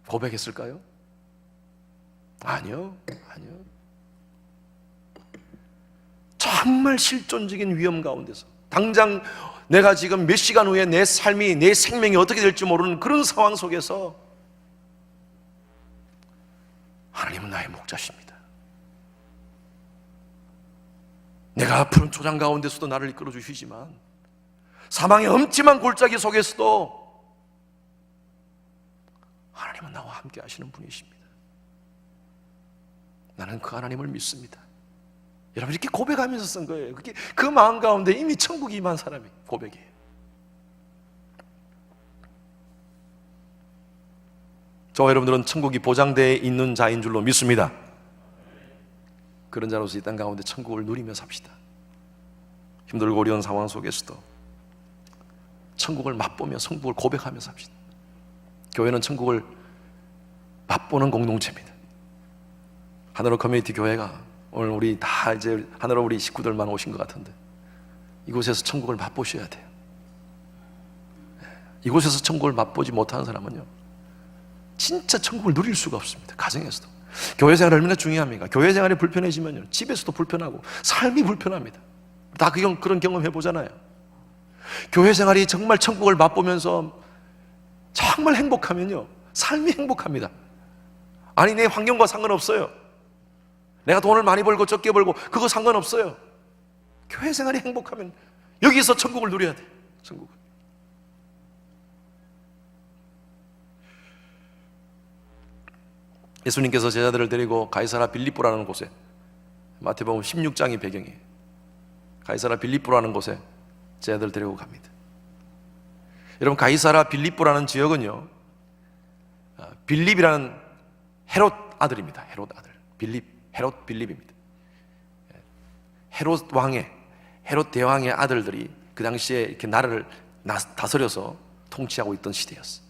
고백했을까요? 아니요. 정말 실존적인 위험 가운데서, 당장 내가 지금 몇 시간 후에 내 삶이, 내 생명이 어떻게 될지 모르는 그런 상황 속에서 목자십니다. 내가 푸른 초장 가운데서도 나를 이끌어 주시지만 사망의 엄침한 골짜기 속에서도 하나님은 나와 함께 하시는 분이십니다. 나는 그 하나님을 믿습니다. 여러분, 이렇게 고백하면서 쓴 거예요. 그 마음 가운데 이미 천국이 임한 사람이 고백이에요. 저와 여러분들은 천국이 보장되어 있는 자인 줄로 믿습니다. 그런 자로서 이 땅 가운데 천국을 누리며 삽시다. 힘들고 어려운 상황 속에서도 천국을 맛보며 성국을 고백하며 삽시다. 교회는 천국을 맛보는 공동체입니다. 하늘로 커뮤니티 교회가 오늘 우리 다 이제 하늘로 우리 식구들만 오신 것 같은데 이곳에서 천국을 맛보셔야 돼요. 이곳에서 천국을 맛보지 못하는 사람은요 진짜 천국을 누릴 수가 없습니다. 가정에서도. 교회 생활이 얼마나 중요합니까? 교회 생활이 불편해지면요 집에서도 불편하고 삶이 불편합니다. 다 그런 경험 해보잖아요. 교회 생활이 정말 천국을 맛보면서 정말 행복하면요 삶이 행복합니다. 아니, 내 환경과 상관없어요. 내가 돈을 많이 벌고 적게 벌고 그거 상관없어요. 교회 생활이 행복하면 여기서 천국을 누려야 돼요. 천국을. 예수님께서 제자들을 데리고 가이사라 빌립보라는 곳에, 마태복음 16장이 배경이에요. 가이사라 빌립보라는 곳에 제자들을 데리고 갑니다. 여러분, 가이사라 빌립보라는 지역은요 빌립이라는 헤롯 아들입니다. 헤롯 아들. 헤롯 빌립입니다. 헤롯 왕의, 헤롯 대왕의 아들들이 그 당시에 이렇게 나라를 다스려서 통치하고 있던 시대였어요.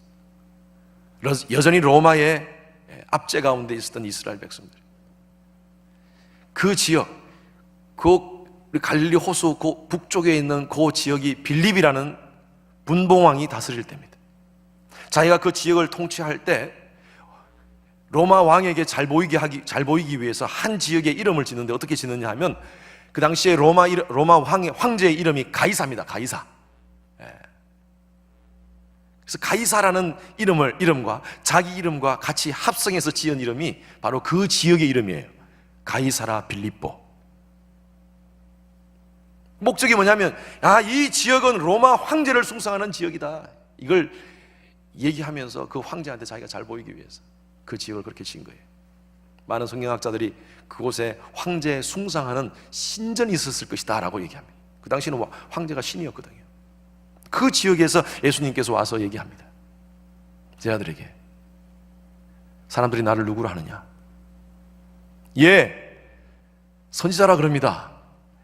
여전히 로마의 압제 가운데 있었던 이스라엘 백성들. 그 지역, 그 갈릴리 호수 그 북쪽에 있는 그 지역이 빌립이라는 분봉왕이 다스릴 때입니다. 자기가 그 지역을 통치할 때 로마 왕에게 잘 보이기 위해서 한 지역의 이름을 짓는데 어떻게 짓느냐 하면 그 당시에 로마 황제의 이름이 가이사입니다. 가이사. 그래서 가이사라는 이름과 자기 이름과 같이 합성해서 지은 이름이 바로 그 지역의 이름이에요. 가이사라 빌립보. 목적이 뭐냐면 이 지역은 로마 황제를 숭상하는 지역이다. 이걸 얘기하면서 그 황제한테 자기가 잘 보이기 위해서 그 지역을 그렇게 지은 거예요. 많은 성경학자들이 그곳에 황제 숭상하는 신전이 있었을 것이다 라고 얘기합니다. 그 당시에는 황제가 신이었거든요. 그 지역에서 예수님께서 와서 얘기합니다. 제자들에게 사람들이 나를 누구로 하느냐? 선지자라 그럽니다.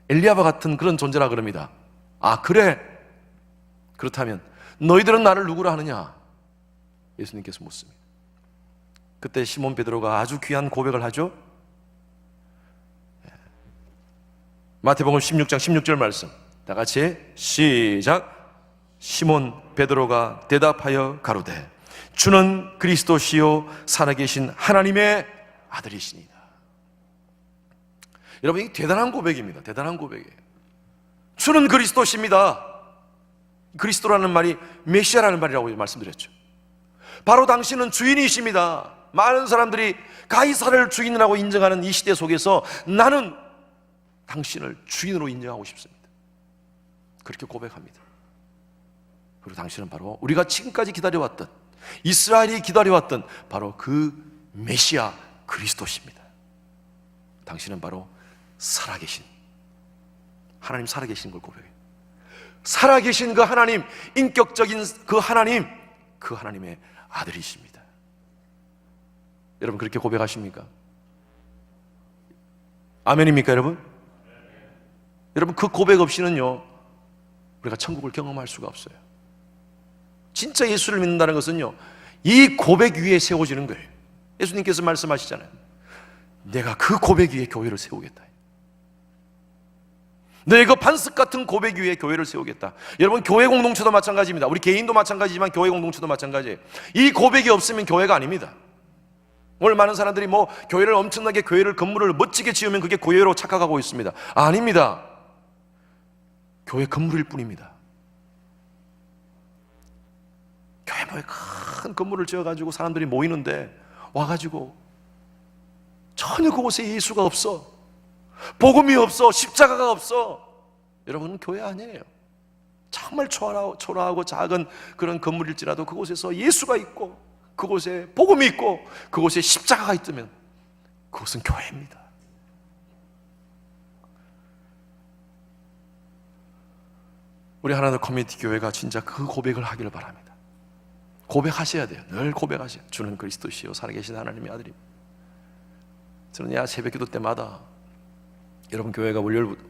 엘리야와 같은 그런 존재라 그럽니다. 아, 그래? 그렇다면 너희들은 나를 누구로 하느냐? 예수님께서 묻습니다. 그때 시몬 베드로가 아주 귀한 고백을 하죠. 마태복음 16장 16절 말씀 다 같이 시작. 시몬 베드로가 대답하여 가로되 주는 그리스도시요 살아계신 하나님의 아들이시니라. 여러분, 이 대단한 고백입니다. 대단한 고백이에요. 주는 그리스도십니다. 그리스도라는 말이 메시아라는 말이라고 말씀드렸죠. 바로 당신은 주인이십니다. 많은 사람들이 가이사를 주인이라고 인정하는 이 시대 속에서 나는 당신을 주인으로 인정하고 싶습니다. 그렇게 고백합니다. 그리고 당신은 바로 우리가 지금까지 기다려왔던, 이스라엘이 기다려왔던 바로 그 메시아 그리스도십니다. 당신은 바로 살아계신 하나님, 살아계신 걸 고백해요. 살아계신 그 하나님, 인격적인 그 하나님, 그 하나님의 아들이십니다. 여러분, 그렇게 고백하십니까? 아멘입니까, 여러분? 여러분, 그 고백 없이는요 우리가 천국을 경험할 수가 없어요. 진짜 예수를 믿는다는 것은요 이 고백 위에 세워지는 거예요. 예수님께서 말씀하시잖아요. 내가 그 고백 위에 교회를 세우겠다. 너의 그 반석 같은 고백 위에 교회를 세우겠다. 여러분, 교회 공동체도 마찬가지입니다. 우리 개인도 마찬가지지만 교회 공동체도 마찬가지예요. 이 고백이 없으면 교회가 아닙니다. 오늘 많은 사람들이 교회를 엄청나게, 건물을 멋지게 지으면 그게 교회로 착각하고 있습니다. 아닙니다. 교회 건물일 뿐입니다. 교회 큰 건물을 지어가지고 사람들이 모이는데 와가지고 전혀 그곳에 예수가 없어. 복음이 없어. 십자가가 없어. 여러분, 교회 아니에요. 정말 초라하고 작은 그런 건물일지라도 그곳에서 예수가 있고, 그곳에 복음이 있고, 그곳에 십자가가 있다면 그것은 교회입니다. 우리 하나님 커뮤니티 교회가 진짜 그 고백을 하기를 바랍니다. 고백하셔야 돼요. 늘 고백하셔야 돼요. 주는 그리스도시요 살아계신 하나님의 아들입니다. 저는 새벽 기도 때마다, 여러분 교회가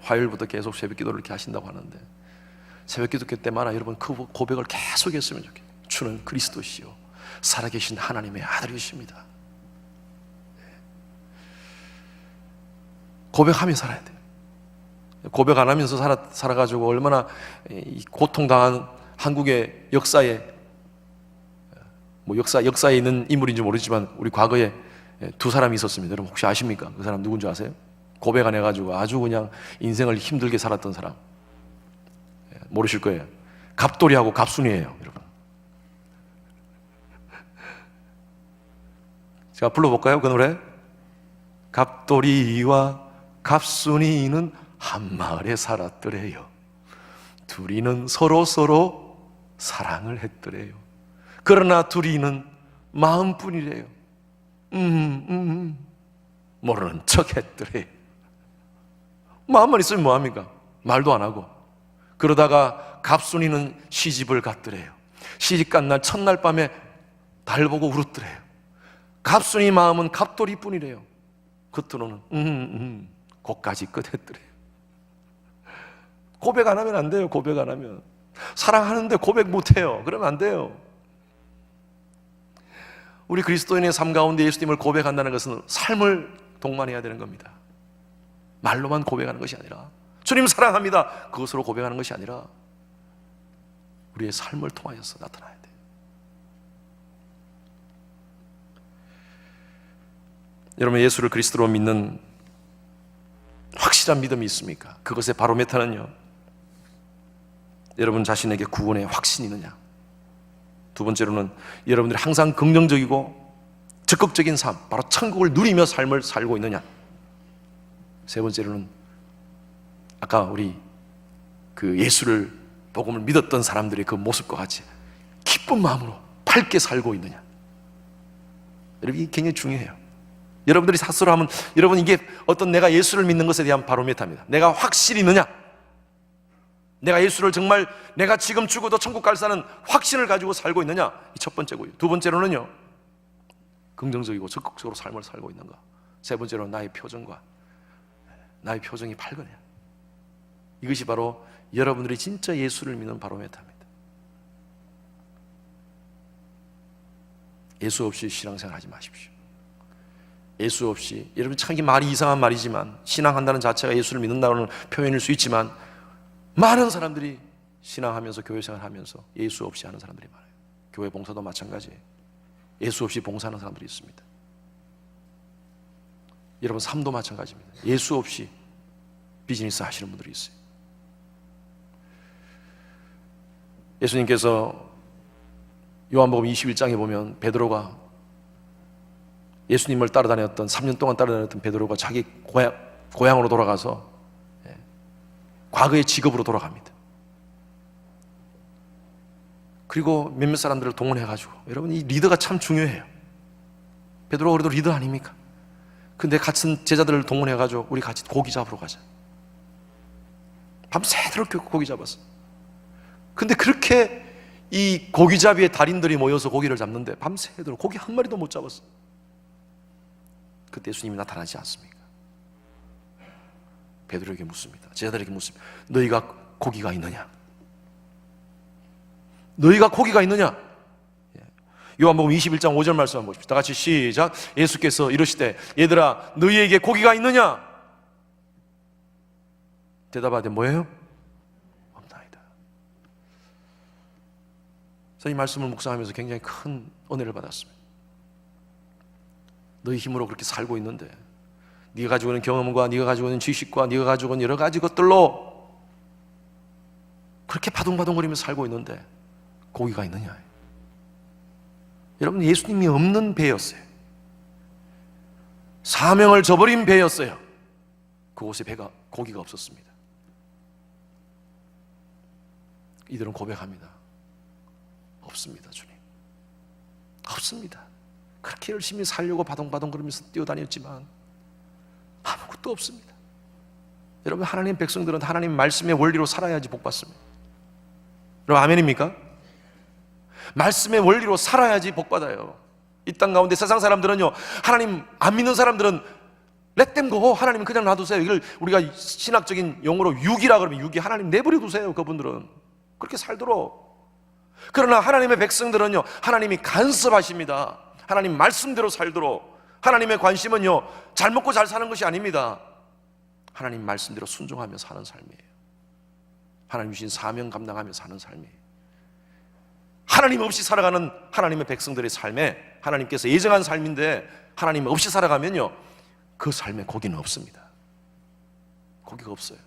화요일부터 계속 새벽 기도를 이렇게 하신다고 하는데, 새벽 기도 때마다 여러분 그 고백을 계속 했으면 좋겠어요. 주는 그리스도시요 살아계신 하나님의 아들이십니다. 고백하며 살아야 돼요. 고백 안 하면서 살아가지고 얼마나 고통당한 한국의 역사에, 역사에 있는 인물인지 모르지만 우리 과거에 두 사람이 있었습니다. 여러분 혹시 아십니까? 그 사람 누군지 아세요? 고백 안 해가지고 아주 그냥 인생을 힘들게 살았던 사람. 모르실 거예요. 갑돌이하고 갑순이에요, 여러분. 제가 불러볼까요, 그 노래? 갑돌이와 갑순이는 한 마을에 살았더래요. 둘이는 서로 사랑을 했더래요. 그러나 둘이는 마음뿐이래요. 모르는 척 했더래요. 마음만 있으면 뭐합니까? 말도 안 하고. 그러다가 갑순이는 시집을 갔더래요. 시집 간 날 첫날 밤에 달 보고 울었더래요. 갑순이 마음은 갑돌이뿐이래요. 겉으로는 거기까지 끝 했더래요. 고백 안 하면 안 돼요. 고백 안 하면. 사랑하는데 고백 못 해요. 그러면 안 돼요. 우리 그리스도인의 삶 가운데 예수님을 고백한다는 것은 삶을 동반해야 되는 겁니다. 말로만 고백하는 것이 아니라, 주님 사랑합니다, 그것으로 고백하는 것이 아니라 우리의 삶을 통하여서 나타나야 돼요. 여러분, 예수를 그리스도로 믿는 확실한 믿음이 있습니까? 그것의 바로메터는요, 여러분 자신에게 구원의 확신이 있느냐. 두 번째로는 여러분들이 항상 긍정적이고 적극적인 삶, 바로 천국을 누리며 삶을 살고 있느냐. 세 번째로는 아까 우리 그 예수를, 복음을 믿었던 사람들의 그 모습과 같이 기쁜 마음으로 밝게 살고 있느냐. 여러분, 이게 굉장히 중요해요. 여러분들이 스스로 하면, 여러분 이게 어떤 내가 예수를 믿는 것에 대한 바로메터입니다. 내가 확실히 있느냐, 내가 예수를 정말 내가 지금 죽어도 천국 갈 사는 확신을 가지고 살고 있느냐, 이 첫 번째고요. 두 번째로는요, 긍정적이고 적극적으로 삶을 살고 있는가. 세 번째로는 나의 표정이 밝으냐. 이것이 바로 여러분들이 진짜 예수를 믿는 바로메터입니다. 예수 없이 신앙생활 하지 마십시오. 예수 없이, 여러분 참 이 말이 이상한 말이지만, 신앙한다는 자체가 예수를 믿는다는 표현일 수 있지만, 많은 사람들이 신앙하면서 교회생활하면서 예수 없이 하는 사람들이 많아요. 교회 봉사도 마찬가지예요. 예수 없이 봉사하는 사람들이 있습니다. 여러분 삶도 마찬가지입니다. 예수 없이 비즈니스 하시는 분들이 있어요. 예수님께서 요한복음 21장에 보면 베드로가, 예수님을 따라다녔던 3년 동안 따라다녔던 베드로가 자기 고향으로 돌아가서 과거의 직업으로 돌아갑니다. 그리고 몇몇 사람들을 동원해가지고, 여러분 이 리더가 참 중요해요. 베드로가 그래도 리더 아닙니까? 근데 같은 제자들을 동원해가지고 우리 같이 고기 잡으러 가자. 밤새도록 고기 잡았어. 근데 그렇게 이 고기잡이의 달인들이 모여서 고기를 잡는데 밤새도록 고기 한 마리도 못 잡았어. 그때 예수님이 나타나지 않습니까? 베드로에게 묻습니다. 제자들에게 묻습니다. 너희가 고기가 있느냐? 너희가 고기가 있느냐? 요한복음 21장 5절 말씀 한번 보십시오. 다 같이 시작. 예수께서 이르시되 얘들아 너희에게 고기가 있느냐? 대답하되 뭐예요? 없나이다. 저는 이 말씀을 묵상하면서 굉장히 큰 은혜를 받았습니다. 너희 힘으로 그렇게 살고 있는데, 네가 가지고 있는 경험과 네가 가지고 있는 지식과 네가 가지고 있는 여러 가지 것들로 그렇게 바둥바둥거리면서 살고 있는데 고기가 있느냐? 여러분, 예수님이 없는 배였어요. 사명을 저버린 배였어요. 그곳에 고기가 없었습니다. 이들은 고백합니다. 없습니다, 주님. 없습니다. 그렇게 열심히 살려고 바동바동 그러면서 뛰어다녔지만 아무것도 없습니다. 여러분, 하나님 백성들은 하나님 말씀의 원리로 살아야지 복받습니다. 여러분, 아멘입니까? 말씀의 원리로 살아야지 복받아요. 이 땅 가운데 세상 사람들은요, 하나님 안 믿는 사람들은 let them go, 하나님 그냥 놔두세요. 이걸 우리가 신학적인 용어로 유기라 그러면 유기, 하나님 내버려 두세요. 그분들은 그렇게 살도록. 그러나 하나님의 백성들은요, 하나님이 간섭하십니다. 하나님 말씀대로 살도록. 하나님의 관심은요, 잘 먹고 잘 사는 것이 아닙니다. 하나님 말씀대로 순종하며 사는 삶이에요. 하나님 주신 사명 감당하며 사는 삶이에요. 하나님 없이 살아가는 하나님의 백성들의 삶에 하나님께서 예정한 삶인데 하나님 없이 살아가면요, 그 삶에 고기는 없습니다. 고기가 없어요.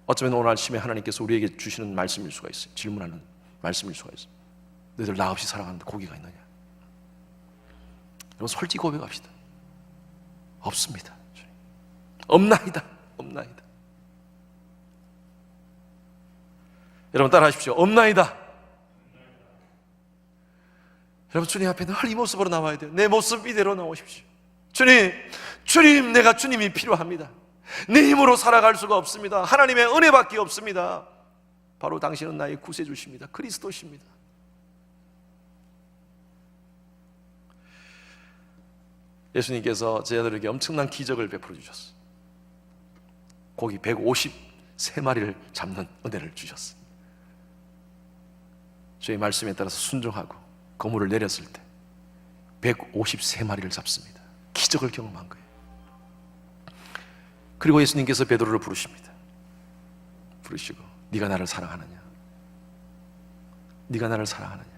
어쩌면 오늘 아침에 하나님께서 우리에게 주시는 말씀일 수가 있어요. 질문하는 말씀일 수가 있어요. 너희들 나 없이 살아가는데 고기가 있느냐? 여러분, 솔직히 고백합시다. 없습니다. 없나이다. 없나이다. 여러분 따라하십시오. 없나이다. 여러분, 주님 앞에 늘 이 모습으로 나와야 돼요. 내 모습 이대로 나오십시오. 주님, 내가 주님이 필요합니다. 내 힘으로 살아갈 수가 없습니다. 하나님의 은혜밖에 없습니다. 바로 당신은 나의 구세주십니다. 그리스도십니다. 예수님께서 제자들에게 엄청난 기적을 베풀어 주셨어요. 고기 153마리를 잡는 은혜를 주셨어요. 주의 말씀에 따라서 순종하고 거물을 내렸을 때 153마리를 잡습니다. 기적을 경험한 거예요. 그리고 예수님께서 베드로를 부르십니다. 부르시고, 네가 나를 사랑하느냐? 네가 나를 사랑하느냐?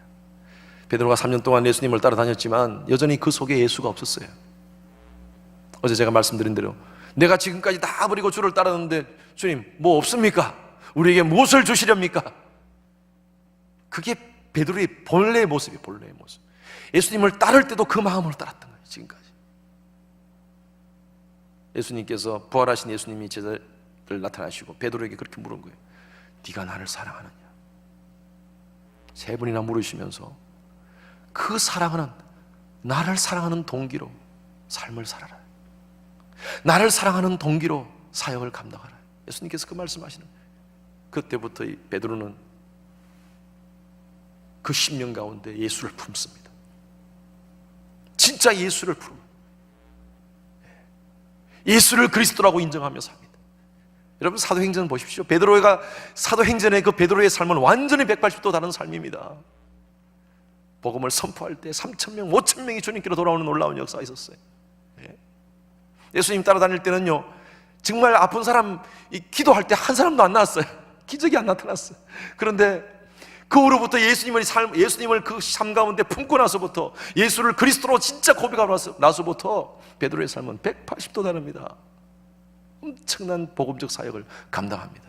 베드로가 3년 동안 예수님을 따라다녔지만 여전히 그 속에 예수가 없었어요. 어제 제가 말씀드린 대로 내가 지금까지 다 버리고 주를 따랐는데 주님 뭐 없습니까? 우리에게 무엇을 주시렵니까? 그게 베드로의 본래의 모습이에요. 본래의 모습. 예수님을 따를 때도 그 마음으로 따랐던 거예요. 지금까지. 예수님께서, 부활하신 예수님이 제자들 나타나시고 베드로에게 그렇게 물은 거예요. 네가 나를 사랑하느냐? 3번이나 물으시면서 그 사랑하는, 나를 사랑하는 동기로 삶을 살아라. 나를 사랑하는 동기로 사역을 감당하라. 예수님께서 그 말씀하시는 거예요. 그때부터 이 베드로는 그 10년 가운데 예수를 품습니다. 진짜 예수를 품어요. 예수를 그리스도라고 인정하며 삽니다. 여러분, 사도행전 보십시오. 베드로가 사도행전의 그 베드로의 삶은 완전히 180도 다른 삶입니다. 복음을 선포할 때 3,000명, 5,000명이 주님께로 돌아오는 놀라운 역사가 있었어요. 예수님 따라다닐 때는요, 정말 아픈 사람 기도할 때 한 사람도 안 나왔어요. 기적이 안 나타났어요. 그런데 그 후로부터 예수님을 그 삶 가운데 품고 나서부터, 예수를 그리스도로 진짜 고백하고 나서부터 베드로의 삶은 180도 다릅니다. 엄청난 복음적 사역을 감당합니다.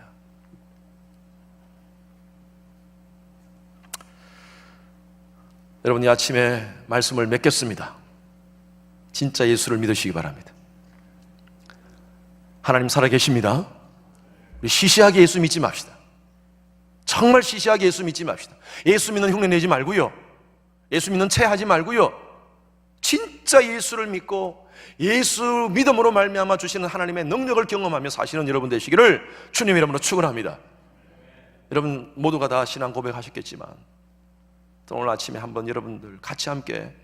여러분, 이 아침에 말씀을 맺겠습니다. 진짜 예수를 믿으시기 바랍니다. 하나님 살아계십니다. 우리 시시하게 예수 믿지 맙시다. 정말 시시하게 예수 믿지 맙시다. 예수 믿는 흉내 내지 말고요, 예수 믿는 채 하지 말고요, 진짜 예수를 믿고 예수 믿음으로 말미암아 주시는 하나님의 능력을 경험하며 사시는 여러분 되시기를 주님 이름으로 축원합니다. 여러분 모두가 다 신앙 고백하셨겠지만 오늘 아침에 한번 여러분들 같이 함께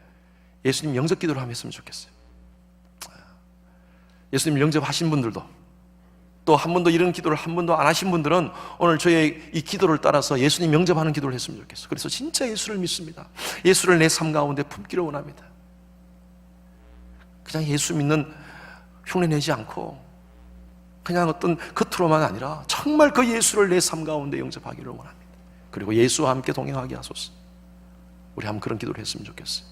예수님 영접 기도를 한번 했으면 좋겠어요. 예수님 영접하신 분들도, 또 한 번도 이런 기도를 한 번도 안 하신 분들은 오늘 저의 이 기도를 따라서 예수님 영접하는 기도를 했으면 좋겠어요. 그래서 진짜 예수를 믿습니다. 예수를 내 삶 가운데 품기를 원합니다. 그냥 예수 믿는 흉내 내지 않고 그냥 어떤 겉으로만 아니라 정말 그 예수를 내 삶 가운데 영접하기를 원합니다. 그리고 예수와 함께 동행하게 하소서. 우리 한번 그런 기도를 했으면 좋겠어요.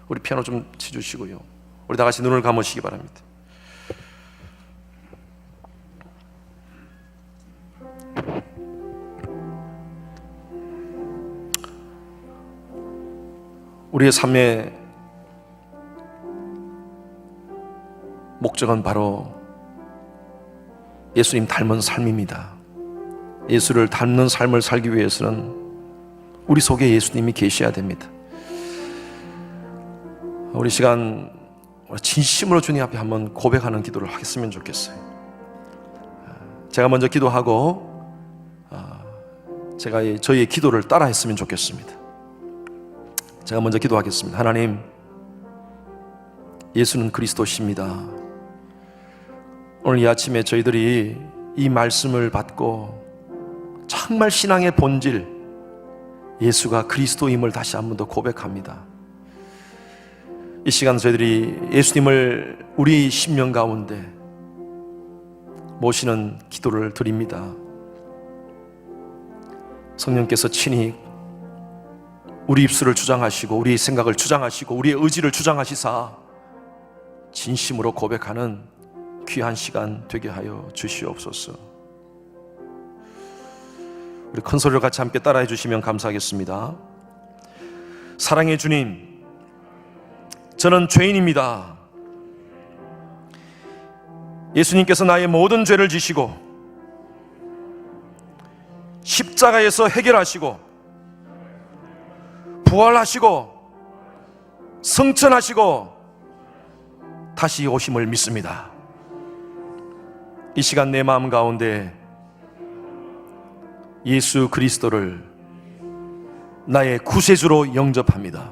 우리 피아노 좀 치주시고요, 우리 다 같이 눈을 감으시기 바랍니다. 우리의 삶에 목적은 바로 예수님 닮은 삶입니다. 예수를 닮는 삶을 살기 위해서는 우리 속에 예수님이 계셔야 됩니다. 우리 시간 진심으로 주님 앞에 한번 고백하는 기도를 하겠으면 좋겠어요. 제가 먼저 기도하고 제가 저희의 기도를 따라 했으면 좋겠습니다. 제가 먼저 기도하겠습니다. 하나님, 예수는 그리스도십니다. 오늘 이 아침에 저희들이 이 말씀을 받고 정말 신앙의 본질, 예수가 그리스도임을 다시 한 번 더 고백합니다. 이 시간 저희들이 예수님을 우리 심령 가운데 모시는 기도를 드립니다. 성령께서 친히 우리 입술을 주장하시고 우리의 생각을 주장하시고 우리의 의지를 주장하시사 진심으로 고백하는 귀한 시간 되게 하여 주시옵소서. 우리 큰 소리로 같이 함께 따라해 주시면 감사하겠습니다. 사랑의 주님, 저는 죄인입니다. 예수님께서 나의 모든 죄를 지시고 십자가에서 해결하시고 부활하시고 승천하시고 다시 오심을 믿습니다. 이 시간 내 마음 가운데 예수 그리스도를 나의 구세주로 영접합니다.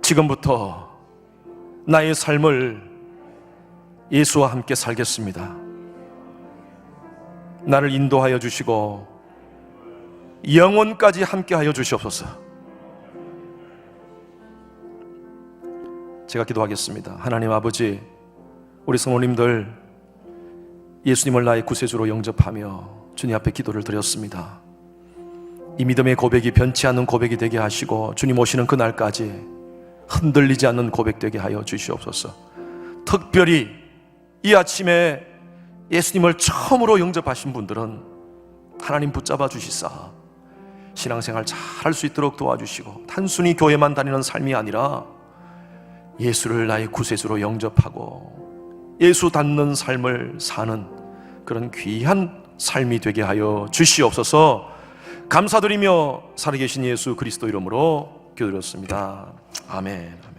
지금부터 나의 삶을 예수와 함께 살겠습니다. 나를 인도하여 주시고 영원까지 함께 하여 주시옵소서. 제가 기도하겠습니다. 하나님 아버지, 우리 성도님들 예수님을 나의 구세주로 영접하며 주님 앞에 기도를 드렸습니다. 이 믿음의 고백이 변치 않는 고백이 되게 하시고 주님 오시는 그날까지 흔들리지 않는 고백 되게 하여 주시옵소서. 특별히 이 아침에 예수님을 처음으로 영접하신 분들은 하나님 붙잡아 주시사 신앙생활 잘 할 수 있도록 도와주시고 단순히 교회만 다니는 삶이 아니라 예수를 나의 구세주로 영접하고 예수 닮는 삶을 사는 그런 귀한 삶이 되게 하여 주시옵소서. 감사드리며 살아계신 예수 그리스도 이름으로 기도드렸습니다. 아멘.